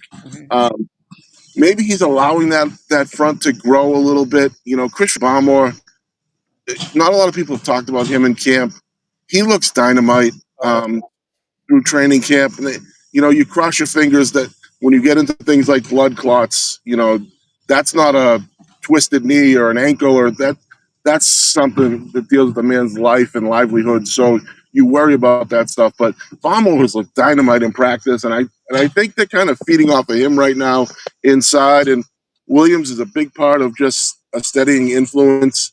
maybe he's allowing that front to grow a little bit. Chris Barmore. Not a lot of people have talked about him in camp. He looks dynamite through training camp, and you cross your fingers that when you get into things like blood clots, that's not a twisted knee or an ankle or that. That's something that deals with a man's life and livelihood. So you worry about that stuff. But Bomo has looked dynamite in practice, and I think they're kind of feeding off of him right now inside. And Williams is a big part of just a steadying influence.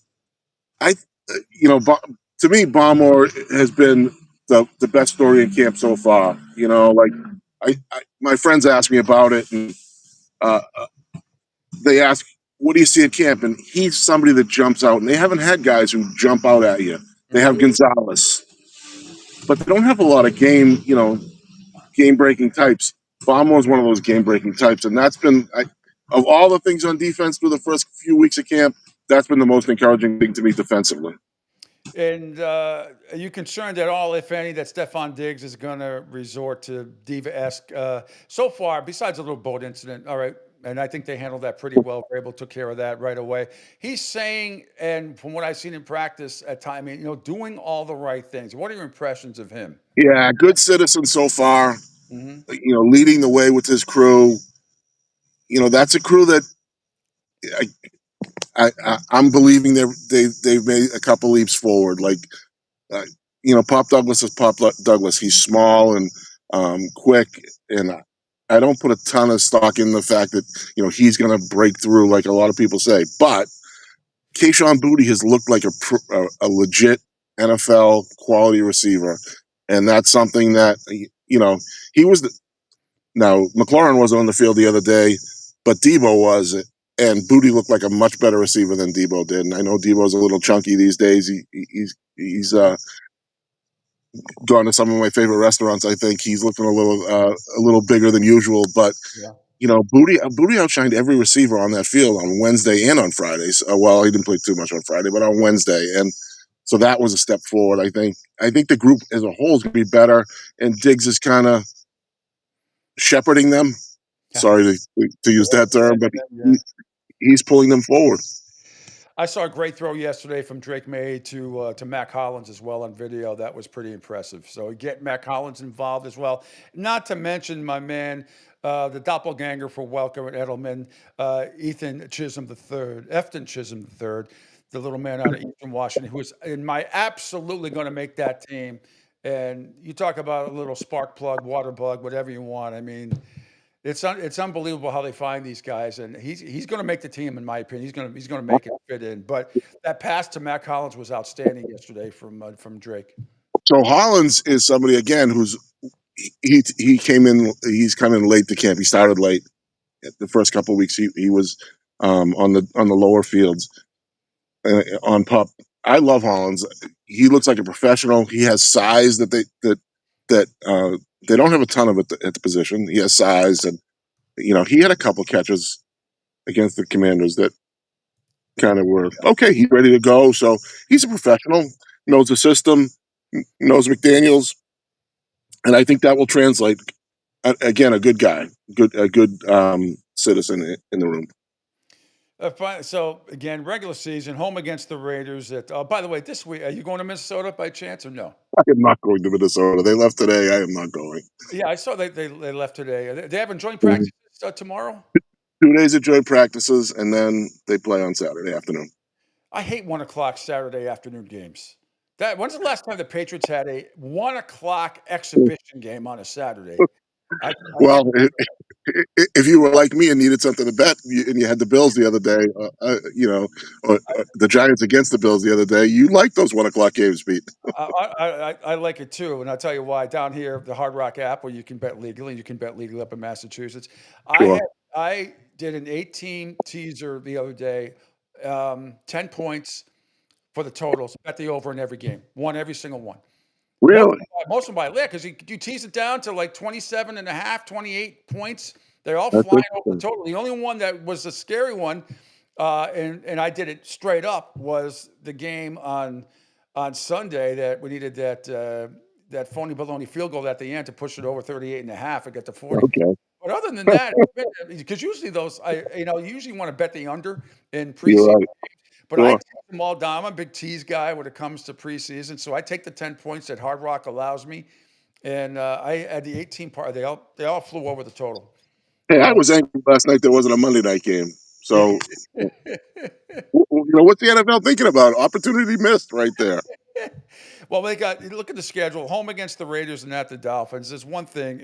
I, to me, Balmore has been the best story in camp so far. My friends ask me about it, and uh, they ask, "What do you see at camp?" And he's somebody that jumps out, and they haven't had guys who jump out at you. They have Gonzalez, but they don't have a lot of game breaking types. Balmore is one of those game breaking types, and that's been of all the things on defense through the first few weeks of camp. That's been the most encouraging thing to me defensively. And are you concerned at all, if any, that Stephon Diggs is going to resort to diva-esque? So far, besides a little boat incident, all right, and I think they handled that pretty well. Vrabel took care of that right away. He's saying, and from what I've seen in practice at times, doing all the right things. What are your impressions of him? Yeah, good citizen so far. Mm-hmm. Leading the way with his crew. That's a crew that I'm believing they've made a couple leaps forward. Like, Pop Douglas is Pop Douglas. He's small and quick, and I don't put a ton of stock in the fact that he's going to break through like a lot of people say. But Kayshon Boutte has looked like a legit NFL quality receiver, and that's something that he was. Now McLaurin wasn't on the field the other day, but Debo was, and Boutte looked like a much better receiver than Debo did. And I know Debo's a little chunky these days. He's gone to some of my favorite restaurants. I think he's looking a little bigger than usual, but Boutte outshined every receiver on that field on Wednesday and on Fridays. Well, he didn't play too much on Friday, but on Wednesday, and so that was a step forward. I think the group as a whole is going to be better, and Diggs is kind of shepherding them. Sorry to use that term, but he's pulling them forward. I saw a great throw yesterday from Drake May to Mac Hollins as well on video. That was pretty impressive. So get Mac Hollins involved as well. Not to mention my man, the doppelganger for Welker and Edelman, Efton Chisholm III, the little man out of Eastern Washington, who is in my absolutely going to make that team. And you talk about a little spark plug, water bug, whatever you want. I mean, it's unbelievable how they find these guys, and he's going to make the team, in my opinion. He's going to make it fit in. But that pass to Mac Hollins was outstanding yesterday from Drake. So Hollins is somebody again who's he came in. He's come in late to camp. He started late. The first couple of weeks he was on the lower fields on pup. I love Hollins. He looks like a professional. He has size that they don't have a ton of at the position. He has size, and he had a couple catches against the Commanders that kind of were okay. He's ready to go. So he's a professional. Knows the system. Knows McDaniels, and I think that will translate. Again, a good guy, a good citizen in the room. So again, regular season, home against the Raiders. By the way, this week, are you going to Minnesota by chance or no? I am not going to Minnesota. They left today. I am not going. Yeah, I saw they left today. They have joint practices tomorrow. 2 days of joint practices, and then they play on Saturday afternoon. I hate 1:00 Saturday afternoon games. When's the last time the Patriots had a 1:00 exhibition game on a Saturday? Well, if you were like me and needed something to bet, and you had the Bills the other day, or the Giants against the Bills the other day, you like those 1:00 games, Pete. I like it too, and I'll tell you why. Down here, the Hard Rock app, where you can bet legally, up in Massachusetts. Sure. I did an 8-team teaser the other day, 10 points. for the totals. Bet the over in every game. Won every single one. Really? Most of them by yeah, because you tease it down to like 27 and a half, 28 points. They're all That's flying over the interesting. total. The only one that was a scary one, and I did it straight up, was the game on Sunday that we needed that phony baloney field goal at the end to push it over 38 and a half and get to 40. Okay. But other than that, because usually those, you usually want to bet the under in You're preseason. right. But I Sure. take them all down. I'm a big tease guy when it comes to preseason, so I take the 10 points that Hard Rock allows me, and I had the 18 part. They all flew over the total. Hey, I was angry last night there wasn't a Monday night game. So, what's the NFL thinking about? Opportunity missed right there. Well, look at the schedule. Home against the Raiders and at the Dolphins. There's one thing,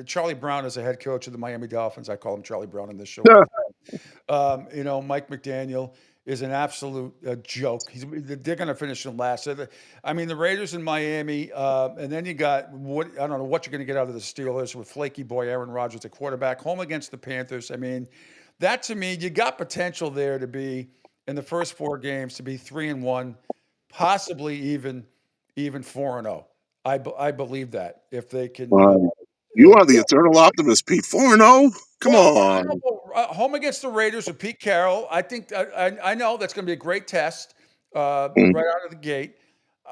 Charlie Brown is the head coach of the Miami Dolphins. I call him Charlie Brown in this show. Mike McDaniel is an absolute joke. They're going to finish him last. The Raiders in Miami, and then you got I don't know what you're going to get out of the Steelers with flaky boy Aaron Rodgers, the quarterback. Home against the Panthers. That to me, you got potential there to be in the first 4 games to be 3-1, possibly even 4-0. I believe that if they can. You are the eternal optimist, Pete. 4-0? Come on. Home against the Raiders with Pete Carroll. I think I know that's going to be a great test right out of the gate.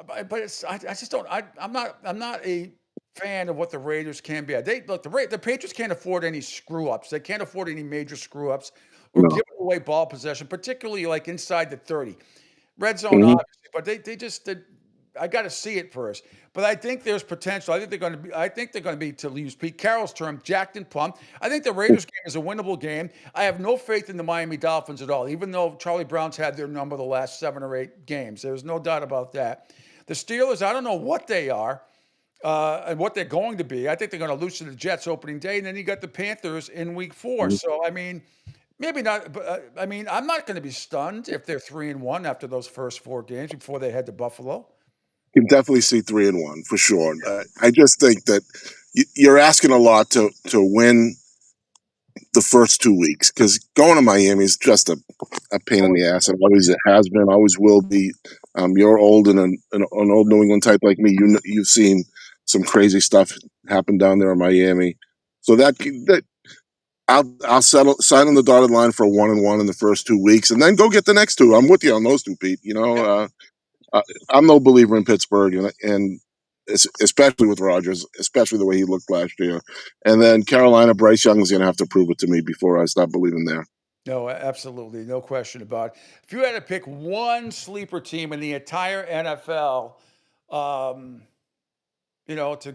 But I just don't. I'm not a fan of what the Raiders can be. The Patriots can't afford any screw ups. They can't afford any major screw ups or No. giving away ball possession, particularly like inside the 30. Red zone, obviously, but they just did. I got to see it first, but I think there's potential. I think they're going to be, to use Pete Carroll's term, jacked and pumped. I think the Raiders game is a winnable game. I have no faith in the Miami Dolphins at all, even though Charlie Brown's had their number the last 7 or 8 games. There's no doubt about that. The Steelers, I don't know what they are and what they're going to be. I think they're going to lose to the Jets opening day, and then you got the Panthers in week 4. So maybe not, but I'm not going to be stunned if they're 3-1 after those first 4 games before they head to Buffalo. Can definitely see 3-1 for sure. I just think that you're asking a lot to win the first 2 weeks, because going to Miami is just a pain in the ass. It always has been, always will be. You're old and an old New England type like me. You've seen some crazy stuff happen down there in Miami. So that I'll sign on the dotted line for a 1-1 in the first 2 weeks, and then go get the next 2. I'm with you on those 2, Pete. I'm no believer in Pittsburgh, and especially with Rodgers, especially the way he looked last year. And then Carolina, Bryce Young is going to have to prove it to me before I stop believing there. No, absolutely. No question about it. If you had to pick one sleeper team in the entire NFL, to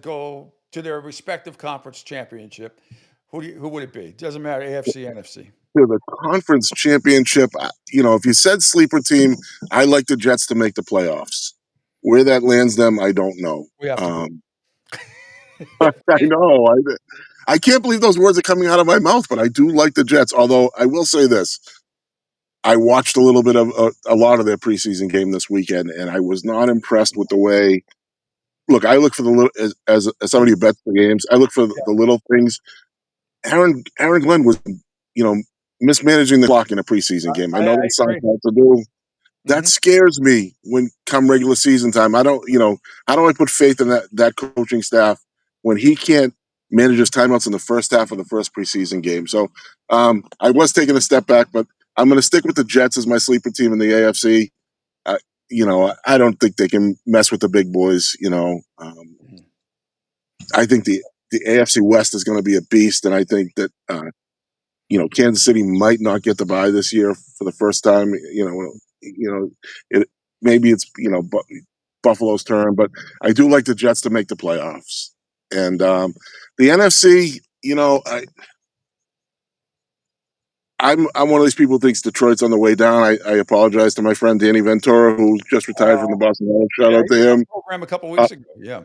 go to their respective conference championship, who would it be? Doesn't matter, AFC, NFC. To the conference championship, if you said sleeper team, I like the Jets to make the playoffs. Where that lands them, I don't know. We have to. I know. I can't believe those words are coming out of my mouth, but I do like the Jets. Although I will say this, I watched a little bit of a lot of their preseason game this weekend, and I was not impressed with the way. Look, I look for the little as somebody who bets the games. I look for the little things. Aaron Glenn was, mismanaging the clock in a preseason game. I know that's something to do. That scares me when come regular season time. How do I put faith in that coaching staff when he can't manage his timeouts in the first half of the first preseason game? So I was taking a step back, but I'm going to stick with the Jets as my sleeper team in the AFC. I don't think they can mess with the big boys. I think the AFC West is going to be a beast, and I think that Kansas City might not get the bye this year for the first time. Maybe it's Buffalo's turn, but I do like the Jets to make the playoffs. And the NFC, I'm one of these people who thinks Detroit's on the way down. I apologize to my friend Danny Ventura, who just retired from the Boston Red Sox. Shout out to him. Program a couple weeks ago. Yeah.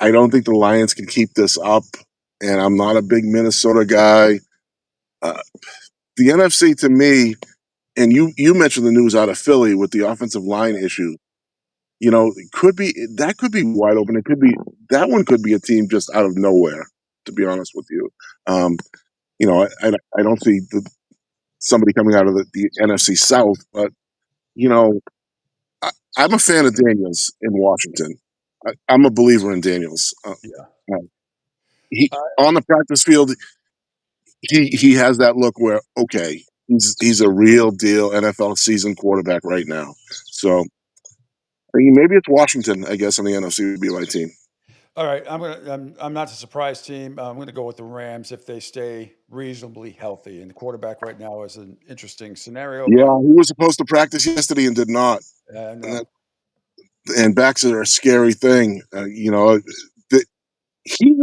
I don't think the Lions can keep this up, and I'm not a big Minnesota guy. The NFC to me, and you mentioned the news out of Philly with the offensive line issue. Could be wide open. That one could be a team just out of nowhere. To be honest with you, I don't see somebody coming out of the NFC South, but you know, I'm a fan of Daniels in Washington. I'm a believer in Daniels. Yeah. He on the practice field, he has that look where okay, he's a real deal NFL seasoned quarterback right now. So I mean, maybe it's Washington, I guess, on the NFC would be my team. All right, I'm not a surprise team. I'm gonna go with the Rams if they stay reasonably healthy. And the quarterback right now is an interesting scenario, Yeah, but he was supposed to practice yesterday and did not. And no. and backs are a scary thing. The, he's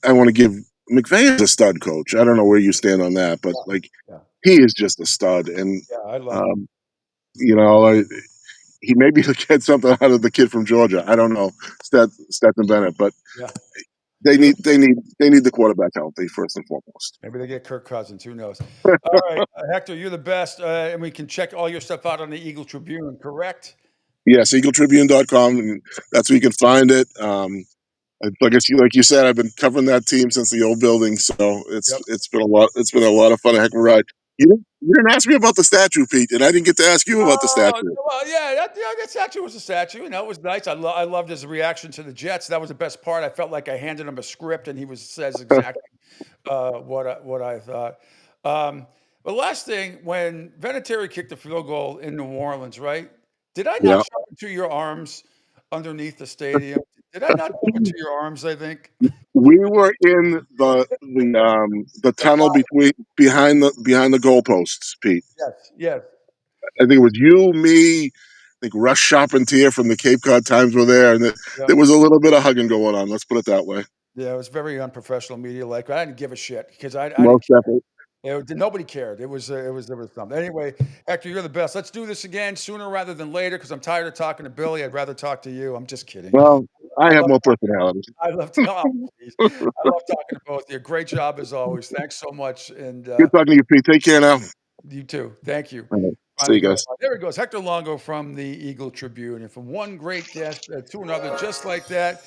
I want to give McVay is a stud coach. I don't know where you stand on that, but like he is just a stud. And Yeah, I love him. you know, he maybe get something out of the kid from Georgia. I don't know, Stetson Bennett, but Yeah. they need the quarterback healthy first and foremost. Maybe they get Kirk Cousins. Who knows? All right, Hector, you're the best, and we can check all your stuff out on the Eagle Tribune. Correct? Yes, EagleTribune.com, and that's where you can find it. Like you said, I've been covering that team since the old building, so it's been a lot. It's been a lot of fun, a heck of a ride. You didn't ask me about the statue, Pete, and I didn't get to ask you about the statue. Well, that statue was a statue. It was nice. I loved his reaction to the Jets. That was the best part. I felt like I handed him a script, and he says exactly what I thought. But last thing, when Vinatieri kicked the field goal in New Orleans, right? Did I not jump into your arms underneath the stadium? Did I not jump into your arms? I think We were in the tunnel behind the goalposts, Pete. Yes. I think it was you, me. I think Russ Charpentier from the Cape Cod Times were there, and there was a little bit of hugging going on. Let's put it that way. Yeah, it was very unprofessional media. Like I didn't give a shit because I Most didn't definitely. nobody cared. There was something. Anyway, Hector, you're the best. Let's do this again sooner rather than later because I'm tired of talking to Billy. I'd rather talk to you. I'm just kidding. Well, I have more personality. I love I love talking to both of you. Great job as always. Thanks so much. And Good talking to you, Pete. Take care now. you too. Thank you. All right. See you guys. There he goes. Hector Longo from the Eagle Tribune. And from one great guest to another, just like that,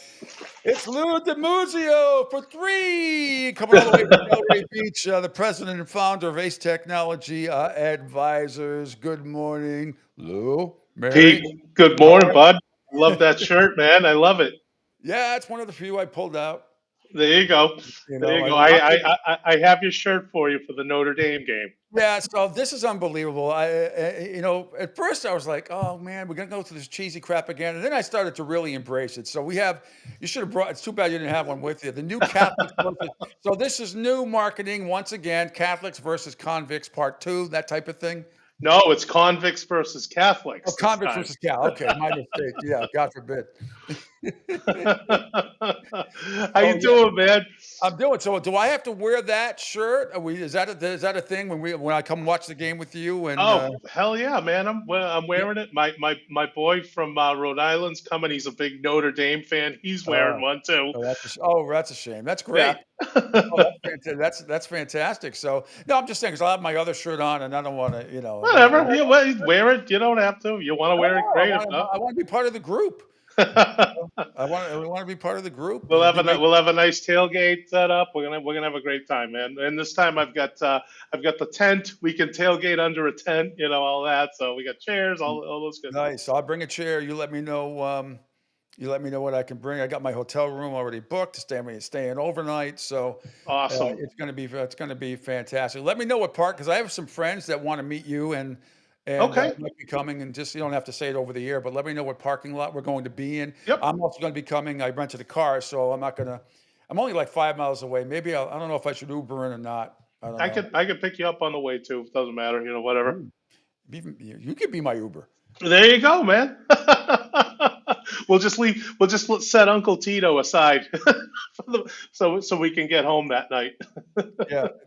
it's Lou DiMuzio for 3. Coming all the way from Delray Beach, the president and founder of Ace Technology Advisors. Good morning, Lou. Mary. Pete, good morning, bud. Love that shirt, man. I love it. Yeah, it's one of the few I pulled out. There you go. There you go. I have your shirt for you for the Notre Dame game. Yeah, so this is unbelievable. At first I was like, "Oh man, we're gonna go through this cheesy crap again," and then I started to really embrace it. So you should have brought. It's too bad you didn't have one with you. The new Catholics versus. So this is new marketing once again. Catholics versus convicts, part 2, that type of thing. No, it's convicts versus Catholics. Oh, convicts versus Catholics. Okay, my mistake. Yeah, God forbid. How you doing, man? I'm doing. So, do I have to wear that shirt? Is that a thing when I come watch the game with you? And hell yeah, man! I'm wearing it. My boy from Rhode Island's coming. He's a big Notre Dame fan. He's wearing one too. That's a shame. That's great. That's fantastic. So no, I'm just saying because I have my other shirt on and I don't want to, Whatever. Wear it. You don't have to. You want to wear it? Great. I want to be part of the group. I want to be part of the group. We'll have a nice tailgate set up. We're gonna have a great time, man. And this time I've got the tent. We can tailgate under a tent, all that. So we got chairs, all those good. Nice. I'll bring a chair. You let me know. You let me know what I can bring. I got my hotel room already booked. Staying overnight. So awesome. It's gonna be fantastic. Let me know what park because I have some friends that want to meet you and might be coming, and just you don't have to say it over the air, but let me know what parking lot we're going to be in. Yep. I'm also going to be coming. I rented a car, so I'm only like 5 miles away. Maybe I don't know if I should Uber in or not. I could pick you up on the way too. It doesn't matter, whatever. You could be my Uber. There you go, man. We'll just set Uncle Tito aside so we can get home that night.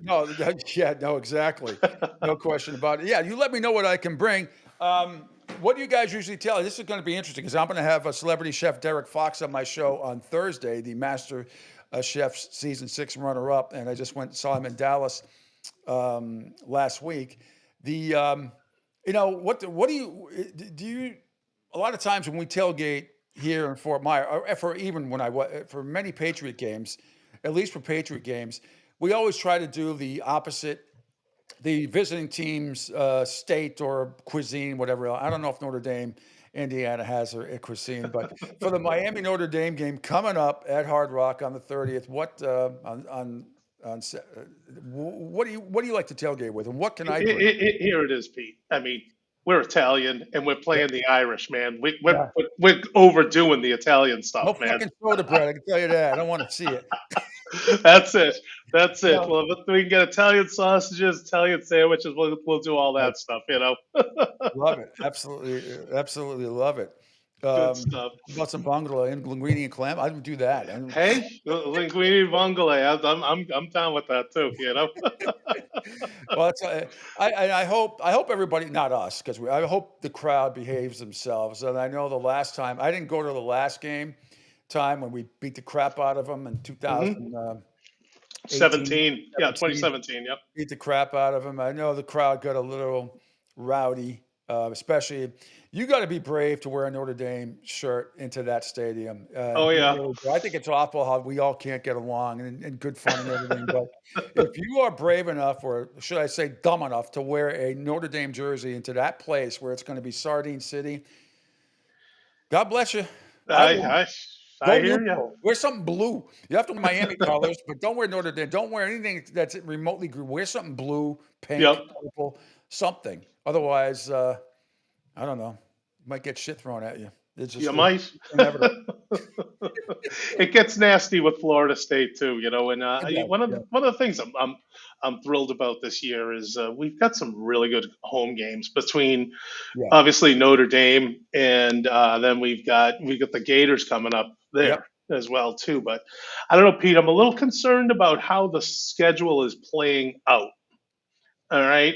No, exactly. No question about it. Yeah, you let me know what I can bring. What do you guys usually tell? This is going to be interesting because I'm going to have a celebrity chef Derek Fox on my show on Thursday, the Master Chef's season 6 runner-up, and I just saw him in Dallas last week. What do you? A lot of times when we tailgate here in Fort Myers, or for many Patriot games, at least for Patriot games, we always try to do the opposite the visiting team's state or cuisine, whatever. I don't know if Notre Dame, Indiana has a cuisine, but for the Miami Notre Dame game coming up at Hard Rock on the 30th, what what do you like to tailgate with, and what can I bring? Here it is, Pete. I mean, we're Italian and we're playing the Irish, man. Yeah. We're overdoing the Italian stuff, No man. fucking soda bread, I can tell you that. I don't want to see it. That's it. That's it. Yeah. Well, if we can get Italian sausages, Italian sandwiches, we'll do all that stuff, you know. Love it. Absolutely love it. Good stuff. About some bongolo and linguine and clam. I would do that. Hey, linguine vongole. I'm down with that too, you know. Well, I hope everybody, not us, because I hope the crowd behaves themselves. And I know the last time I didn't go to the last game time when we beat the crap out of them in 2017. Yeah, 2017. Yep. Beat the crap out of them. I know the crowd got a little rowdy, especially. You got to be brave to wear a Notre Dame shirt into that stadium. Oh yeah. I think it's awful how we all can't get along and good fun and everything. But if you are brave enough, or should I say dumb enough, to wear a Notre Dame jersey into that place where it's going to be Sardine City, God bless you. I hear you. Wear something blue. You have to wear Miami colors, but don't wear Notre Dame. Don't wear anything that's remotely green. Wear something blue, pink, purple, something. Otherwise, I don't know. You might get shit thrown at you. It's just You might. It gets nasty with Florida State too, you know. And one of the things I'm thrilled about this year is we've got some really good home games between obviously Notre Dame and then we've got the Gators coming up there as well too. But I don't know, Pete. I'm a little concerned about how the schedule is playing out. All right.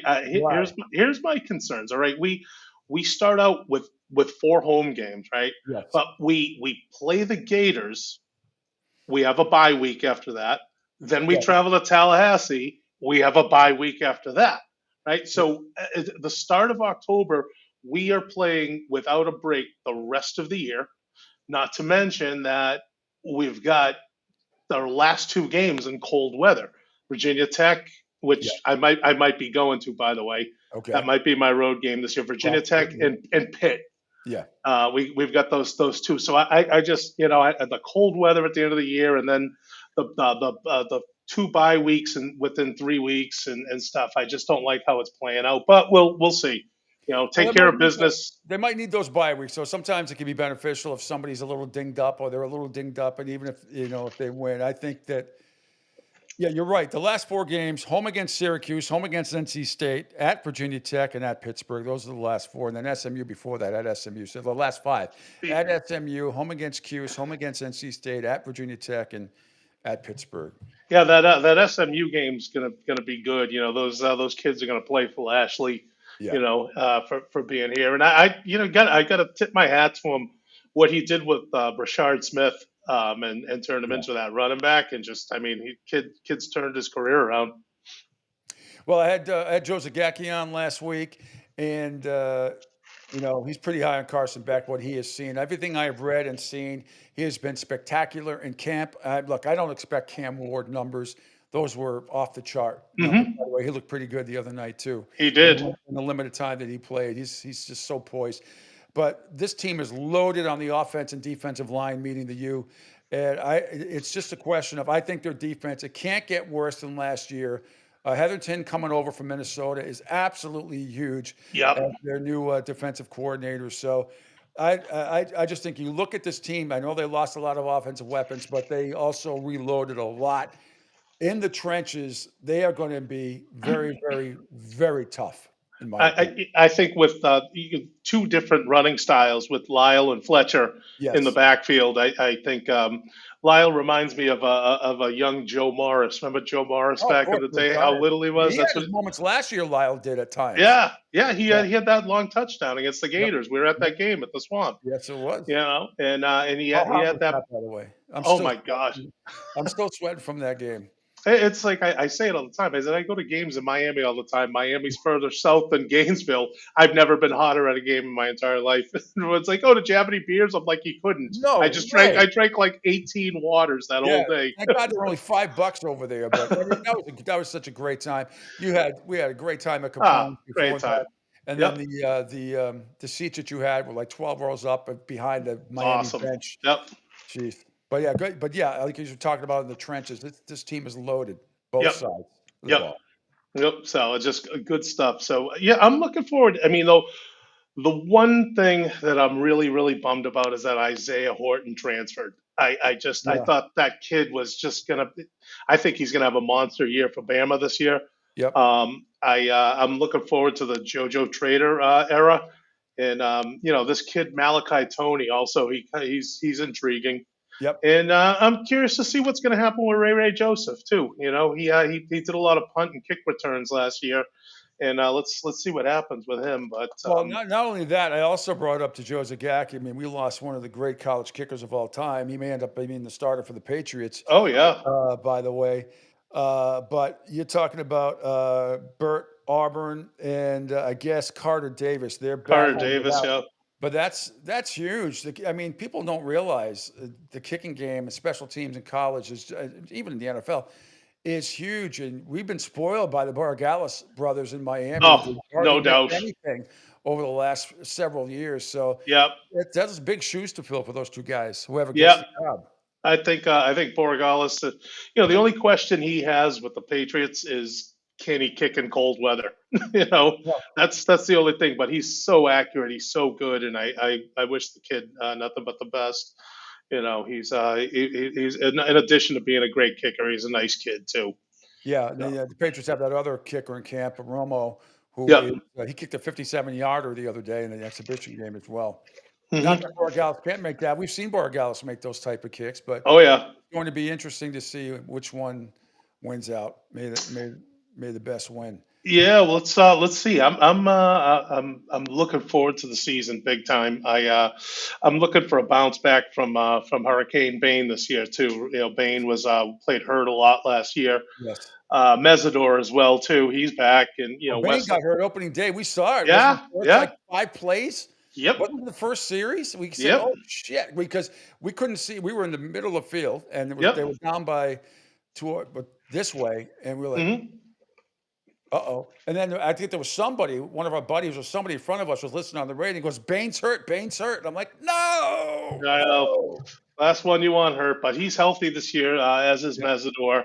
Here's my concerns. All right. We start out with 4 home games, right? Yes. But we play the Gators. We have a bye week after that. Then we travel to Tallahassee. We have a bye week after that, right? So at the start of October, we are playing without a break the rest of the year. Not to mention that we've got our last 2 games in cold weather. Virginia Tech, which I might be going to, by the way. Okay. That might be my road game this year. Virginia Tech and Pitt. Yeah. We've got those 2. So I just, you know, the cold weather at the end of the year, and then the 2 bye weeks and within 3 weeks and stuff. I just don't like how it's playing out. But we'll see. You know, take care of business. They might need those bye weeks. So sometimes it can be beneficial if somebody's a little dinged up or they're a little dinged up, and even if they win, I think that. Yeah, you're right. The last 4 games, home against Syracuse, home against NC State, at Virginia Tech, and at Pittsburgh. Those are the last 4. And then SMU before that at SMU. So the last 5. At SMU, home against Cuse, home against NC State, at Virginia Tech, and at Pittsburgh. Yeah, that SMU game's gonna be good. You know, those kids are gonna play for Ashley. Yeah. You know, for being here, and I got to tip my hat to him what he did with Brashard Smith. And turned him into that running back, and just, I mean, kids turned his career around. Well, I had Joe Zagacki on last week, and he's pretty high on Carson Beck. What he has seen, everything I have read and seen, he has been spectacular in camp. Look, I don't expect Cam Ward numbers; those were off the chart. By the way, he looked pretty good the other night too. He did in the limited time that he played. He's just so poised. But this team is loaded on the offense and defensive line, meeting the U. And it's just a question of, I think their defense, it can't get worse than last year. Heatherton coming over from Minnesota is absolutely huge. Yep. As their new defensive coordinator. So I just think you look at this team, I know they lost a lot of offensive weapons, but they also reloaded a lot. In the trenches, they are going to be very, very, very tough. I think with 2 different running styles with Lyle and Fletcher in the backfield, I think Lyle reminds me of a young Joe Morris. Remember Joe Morris back in the day? How little he was. He had his moments last year. Lyle did at times. Yeah. He had that long touchdown against the Gators. We were at that game at the Swamp. Yes, it was. You know, and he had that. By the way, My gosh, I'm still sweating from that game. It's like I say it all the time. I said I go to games in Miami all the time. Miami's further south than Gainesville. I've never been hotter at a game in my entire life. It's like, oh, did you have any beers? I'm like, you couldn't. I No just drank. way. I drank like 18 waters that Yeah, whole day. thank God they're only $5 over there. But I mean, that was such a great time. We had a great time at Ah, Capone great before time. that, and then Yep, the seats that you had were like 12 rows up behind the it's Miami awesome. bench. Yep, Jeez, but yeah, great. But yeah, like you were talking about in the trenches, this team is loaded, both yep, sides of the yep, ball. yep. So it's just good stuff. So yeah, I'm looking forward. I mean, though, the one thing that I'm really, really bummed about is that Isaiah Horton transferred. I Yeah. thought that kid was just gonna. I think he's gonna have a monster year for Bama this year. Yep. I'm looking forward to the JoJo Trader era, and this kid Malachi Tony also he's intriguing. Yep. And I'm curious to see what's going to happen with Ray Joseph too. He did a lot of punt and kick returns last year, and let's see what happens with him. But Well, not only that, I also brought up to Joe Zagacki. I mean, we lost one of the great college kickers of all time. He may end up being the starter for the Patriots. oh yeah, By the way. But you're talking about Burt Auburn and I guess Carter Davis. They're Carter battling it Davis, out. yeah, But that's huge. I mean, people don't realize the kicking game and special teams in college is even in the NFL is huge. And we've been spoiled by the Borregales brothers in Miami. oh They no hardly doubt, missed anything over the last several years. So yep, that's big shoes to fill for those two guys. Whoever gets yep. the job. I think Borregales. The only question he has with the Patriots is can he kick in cold weather? Yeah. That's the only thing. But he's so accurate. He's so good, and I wish the kid nothing but the best. He's in addition to being a great kicker, he's a nice kid too. Yeah, So, the Patriots have that other kicker in camp, Romo, who yep. is, he kicked a 57-yarder the other day in the exhibition game as well. hmm Not that Borregales can't make that. We've seen Borregales make those type of kicks, but Oh yeah. it's going to be interesting to see which one wins out. May the best win. Yeah, well, let's see. I'm looking forward to the season big time. I'm looking for a bounce back from Hurricane Bane this year too. Bane was played hurt a lot last year. Yes. Mesidor as well too. He's back, and Well, Bane Wesley. got hurt opening day. We saw it. Wasn't Yeah, it first, yeah, like 5 plays? yep, Wasn't it the first series? We said, yep, "Oh shit," because we couldn't see. We were in the middle of the field, and they yep. were down by two, but this way, and we were like, hmm uh-oh. And then I think there was somebody, one of our buddies or somebody in front of us was listening on the radio. He goes, Bane's hurt, Bane's hurt. And I'm like, no, I know. no. Last one you want hurt, but he's healthy this year, as is Yeah. Mesidor.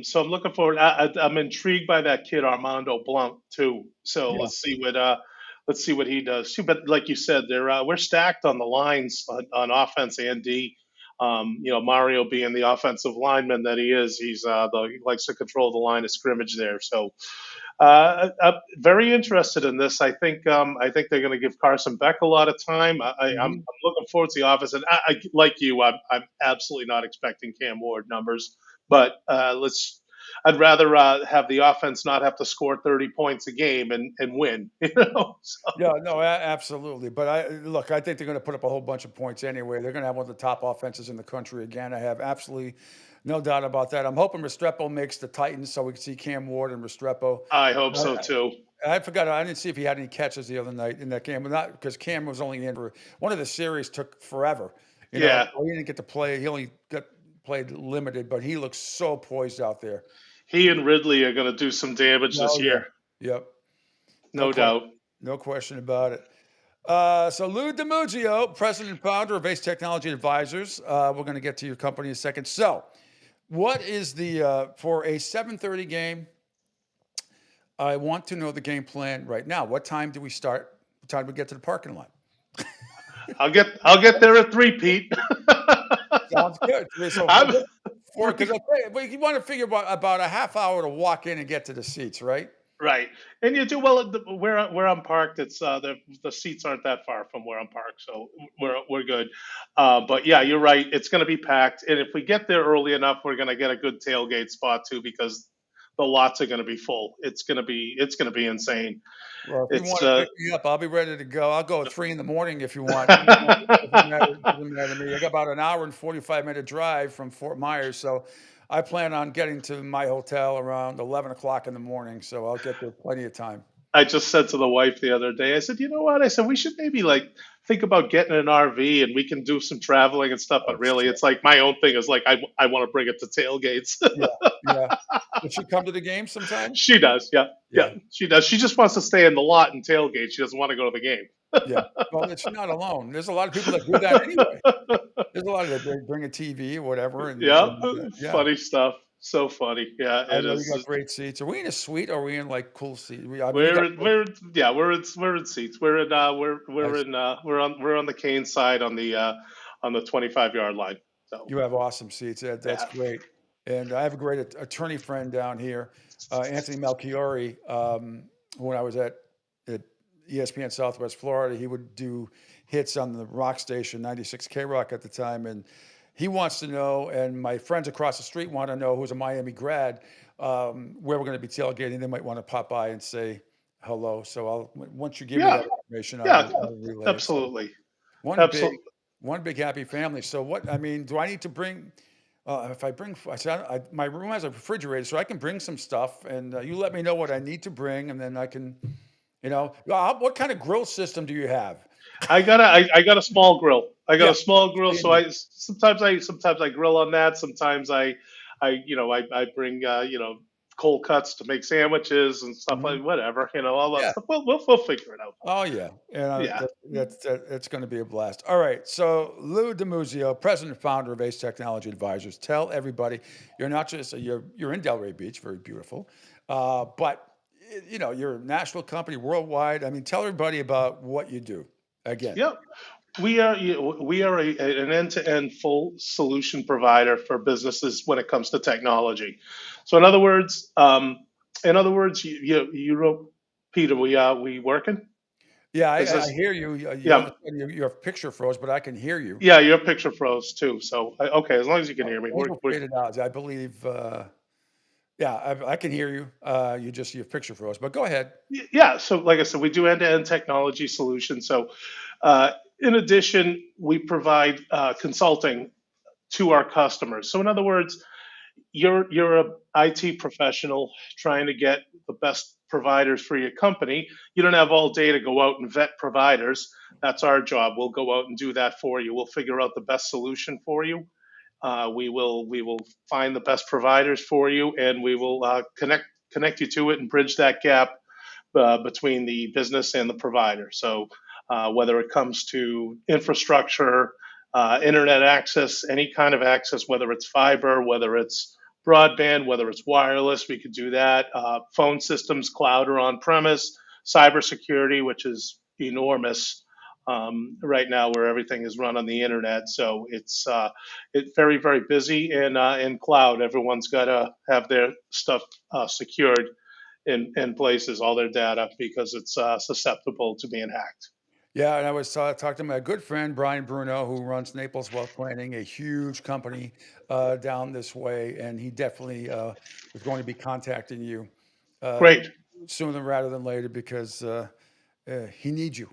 So I'm looking forward. I'm intrigued by that kid Armando Blunt too. So Yeah. let's see what he does too. But like you said, we're stacked on the lines on offense and D. Mario being the offensive lineman that he is, he likes to control the line of scrimmage there. So I'm very interested in this. I think they're going to give Carson Beck a lot of time. I'm Mhm. looking forward to the offense, and like you, I'm absolutely not expecting Cam Ward numbers, but I'd rather have the offense not have to score 30 points a game and win. So, Yeah, no, absolutely. But I think they're going to put up a whole bunch of points anyway. They're going to have one of the top offenses in the country again. I have absolutely no doubt about that. I'm hoping Restrepo makes the Titans so we can see Cam Ward and Restrepo. I hope so too. I forgot. I didn't see if he had any catches the other night in that game, but not because Cam was only in for one of the series took forever. Yeah. He didn't get to play. He only played limited, but he looks so poised out there. He and Ridley are going to do some damage this year. Yep. No doubt. No question about it. So Lou DiMuggio, president and founder of Ace Technology Advisors. We're going to get to your company in a second. So what is the for a 7:30 game? I want to know the game plan right now. What time do we start? What time do we get to the parking lot? I'll get there at 3, Pete. Sounds good. So because you want to figure about a half hour to walk in and get to the seats, right? Right, and you do well. Where I'm parked, it's the seats aren't that far from where I'm parked, so we're good. But yeah, you're right. It's going to be packed, and if we get there early enough, we're going to get a good tailgate spot too, because the lots are going to be full. It's going to be insane. Well, if you want to pick me up, I'll be ready to go. I'll go at 3 in the morning if you want. Doesn't matter to me. I got about an hour and 45-minute drive from Fort Myers, so I plan on getting to my hotel around 11 o'clock in the morning, so I'll get there plenty of time. I just said to the wife the other day, I said, you know what? I said, we should maybe like think about getting an RV and we can do some traveling and stuff. But really, it's like my own thing is like, I want to bring it to tailgates. Yeah. Does she come to the game sometime? She does. Yeah. She does. She just wants to stay in the lot and tailgate. She doesn't want to go to the game. Yeah. Well, she's not alone. There's a lot of people that do that anyway. There's a lot of that bring a TV or whatever. Yeah. Funny stuff. So funny. Yeah. I It know is. you got great seats. Are we in a suite or are we in like cool seats? I mean, We're in seats. We're on the Kane side on the 25-yard line. So you have awesome seats. That's great. And I have a great attorney friend down here, Anthony Melchiori. When I was at ESPN Southwest Florida, he would do hits on the rock station, 96 K-Rock at the time. And he wants to know, and my friends across the street want to know, who's a Miami grad, where we're going to be tailgating. They might want to pop by and say hello. So once you give me that information, I'll relay absolutely. It. One big happy family. So do I need to bring, my room has a refrigerator, so I can bring some stuff, and you let me know what I need to bring, and then I can, what kind of grill system do you have? I got a small grill. A small grill, so sometimes I grill on that. Sometimes I bring cold cuts to make sandwiches and stuff like whatever, all that stuff. We'll figure it out. Oh yeah, and that's going to be a blast. All right, so Lou DiMuzio, president and founder of Ace Technology Advisors. Tell everybody you're not just you're in Delray Beach, very beautiful, but you're a national company, worldwide. I mean, tell everybody about what you do. Again. Yep. We are an end-to-end full solution provider for businesses when it comes to technology. So in other words, Peter, we working? Yeah, I hear you. Your picture froze, but I can hear you. Yeah, your picture froze too. So okay, as long as you can hear me, I believe. I can hear you. Your picture froze, but go ahead. Yeah. So like I said, we do end-to-end technology solutions. So in addition, we provide consulting to our customers. So in other words, you're a IT professional trying to get the best providers for your company. You don't have all day to go out and vet providers. That's our job. We'll go out and do that for you. We'll figure out the best solution for you. We will find the best providers for you, and we will connect you to it and bridge that gap between the business and the provider. So whether it comes to infrastructure, internet access, any kind of access, whether it's fiber, whether it's broadband, whether it's wireless, we could do that. Phone systems, cloud or on-premise, cybersecurity, which is enormous right now, where everything is run on the internet. So it's very, very busy. And in cloud, everyone's got to have their stuff secured in places, all their data, because it's susceptible to being hacked. Yeah, and I was talking to my good friend Brian Bruno, who runs Naples Wealth Planning, a huge company down this way, and he definitely is going to be contacting you. Great. Sooner rather than later, because he needs you.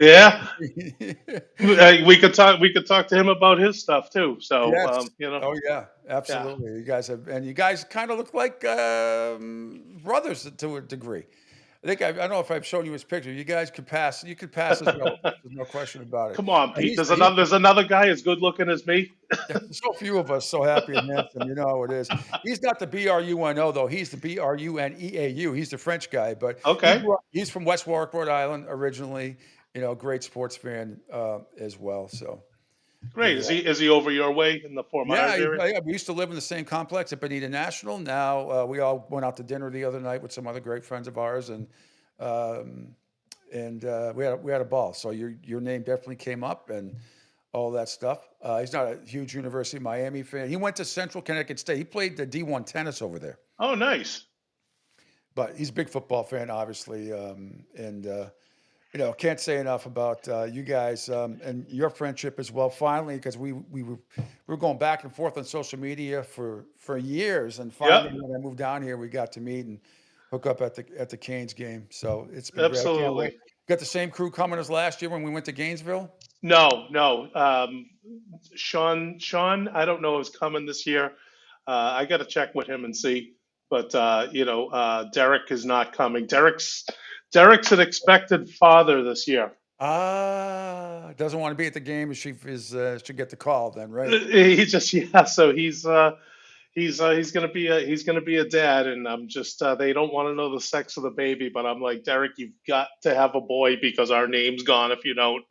Yeah. We could talk to him about his stuff too. So yes. Oh yeah, absolutely. Yeah. You guys kind of look like brothers to a degree. I don't know if I've shown you his picture. You guys could pass. You could pass as well. There's no question about it. Come on, Pete. There's another guy as good looking as me. So few of us so happy and handsome. You know how it is. He's not the BRUNO though. He's the BRUNEAU. He's the French guy, but okay. He's from West Warwick, Rhode Island originally. Great sports fan as well. So. Great. Is he over your way in the Fort Myers area? Yeah, we used to live in the same complex at Bonita National. Now we all went out to dinner the other night with some other great friends of ours, and we had a ball. So your name definitely came up and all that stuff. He's not a huge University of Miami fan. He went to Central Connecticut State. He played the D1 tennis over there. Oh, nice. But he's a big football fan, obviously, can't say enough about you guys and your friendship as well. Finally, because we were going back and forth on social media for years, and finally when I moved down here, we got to meet and hook up at the Canes game. So it's been absolutely great. Got the same crew coming as last year when we went to Gainesville? No. Sean, I don't know, is coming this year. I got to check with him and see. But Derek is not coming. Derek's an expected father this year. Doesn't want to be at the game. Should get the call then, right? He just So he's gonna be a dad, and I'm just they don't want to know the sex of the baby, but I'm like, Derek, you've got to have a boy because our name's gone if you don't.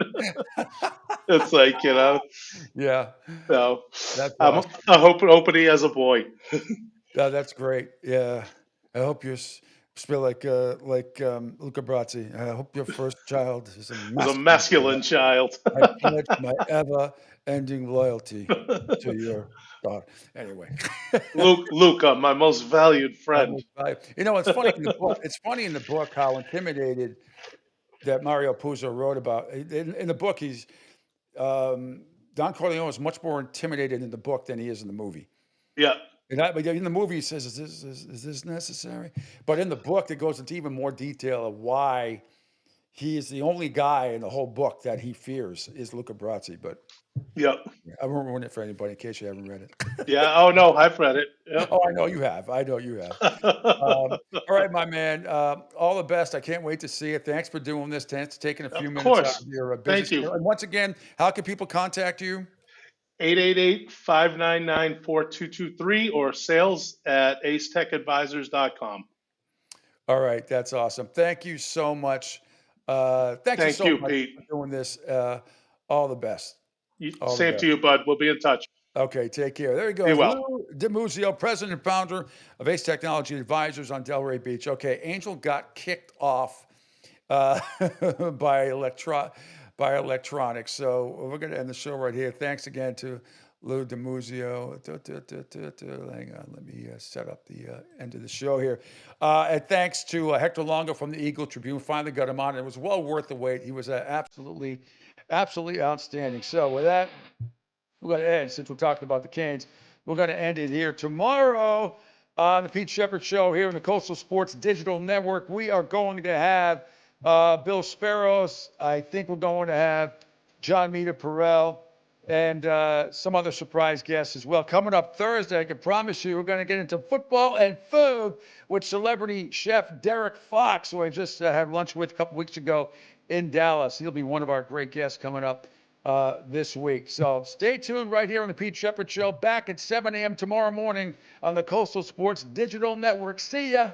It's like, Yeah. So That's I'm awesome. hoping he has a boy. Yeah, that's great. Yeah, I hope you're still like Luca Brazzi. I hope your first child is Is a masculine child. I pledge my ever-ending loyalty to your daughter. Anyway, Luca, my most valued friend. You know, it's funny in the book. It's funny in the book how intimidated that Mario Puzo wrote about. In the book, he's Don Corleone is much more intimidated in the book than he is in the movie. Yeah. But in the movie, he says, "Is this necessary?" But in the book, it goes into even more detail of why he is the only guy in the whole book that he fears is Luca Brazzi. But Yep. I won't ruin it for anybody in case you haven't read it. Yeah. Oh no, I've read it. Yep. Oh, I know you have. All right, my man. All the best. I can't wait to see it. Thanks for doing this. Thanks for taking a few minutes out of your business. Thank you. And once again, how can people contact you? 888-599-4223 or sales@acetechadvisors.com. All right, that's awesome. Thank you so much. Thank you so much Pete. for doing this. All the best. Same to you, bud. We'll be in touch. Okay, take care. There he goes. Be well. Lou DiMuzio, president and founder of Ace Technology Advisors on Delray Beach. Okay, Angel got kicked off by electronics. So we're going to end the show right here. Thanks again to Lou DiMuzio. Hang on, let me set up the end of the show here. And thanks to Hector Longo from the Eagle Tribune. Finally got him on. It was well worth the wait. He was absolutely outstanding. So with that, we're going to end, since we're talking about the Canes, we're going to end it here. Tomorrow on the Pete Sheppard Show here in the Coastal Sports Digital Network, we are going to have Bill Sparrows. I think we're going to have John Mita Perrell and some other surprise guests as well. Coming up Thursday, I can promise you, we're going to get into football and food with celebrity chef Derek Fox, who I just had lunch with a couple weeks ago in Dallas. He'll be one of our great guests coming up this week. So stay tuned right here on the Pete Sheppard Show. Back at 7 a.m. tomorrow morning on the Coastal Sports Digital Network. See ya.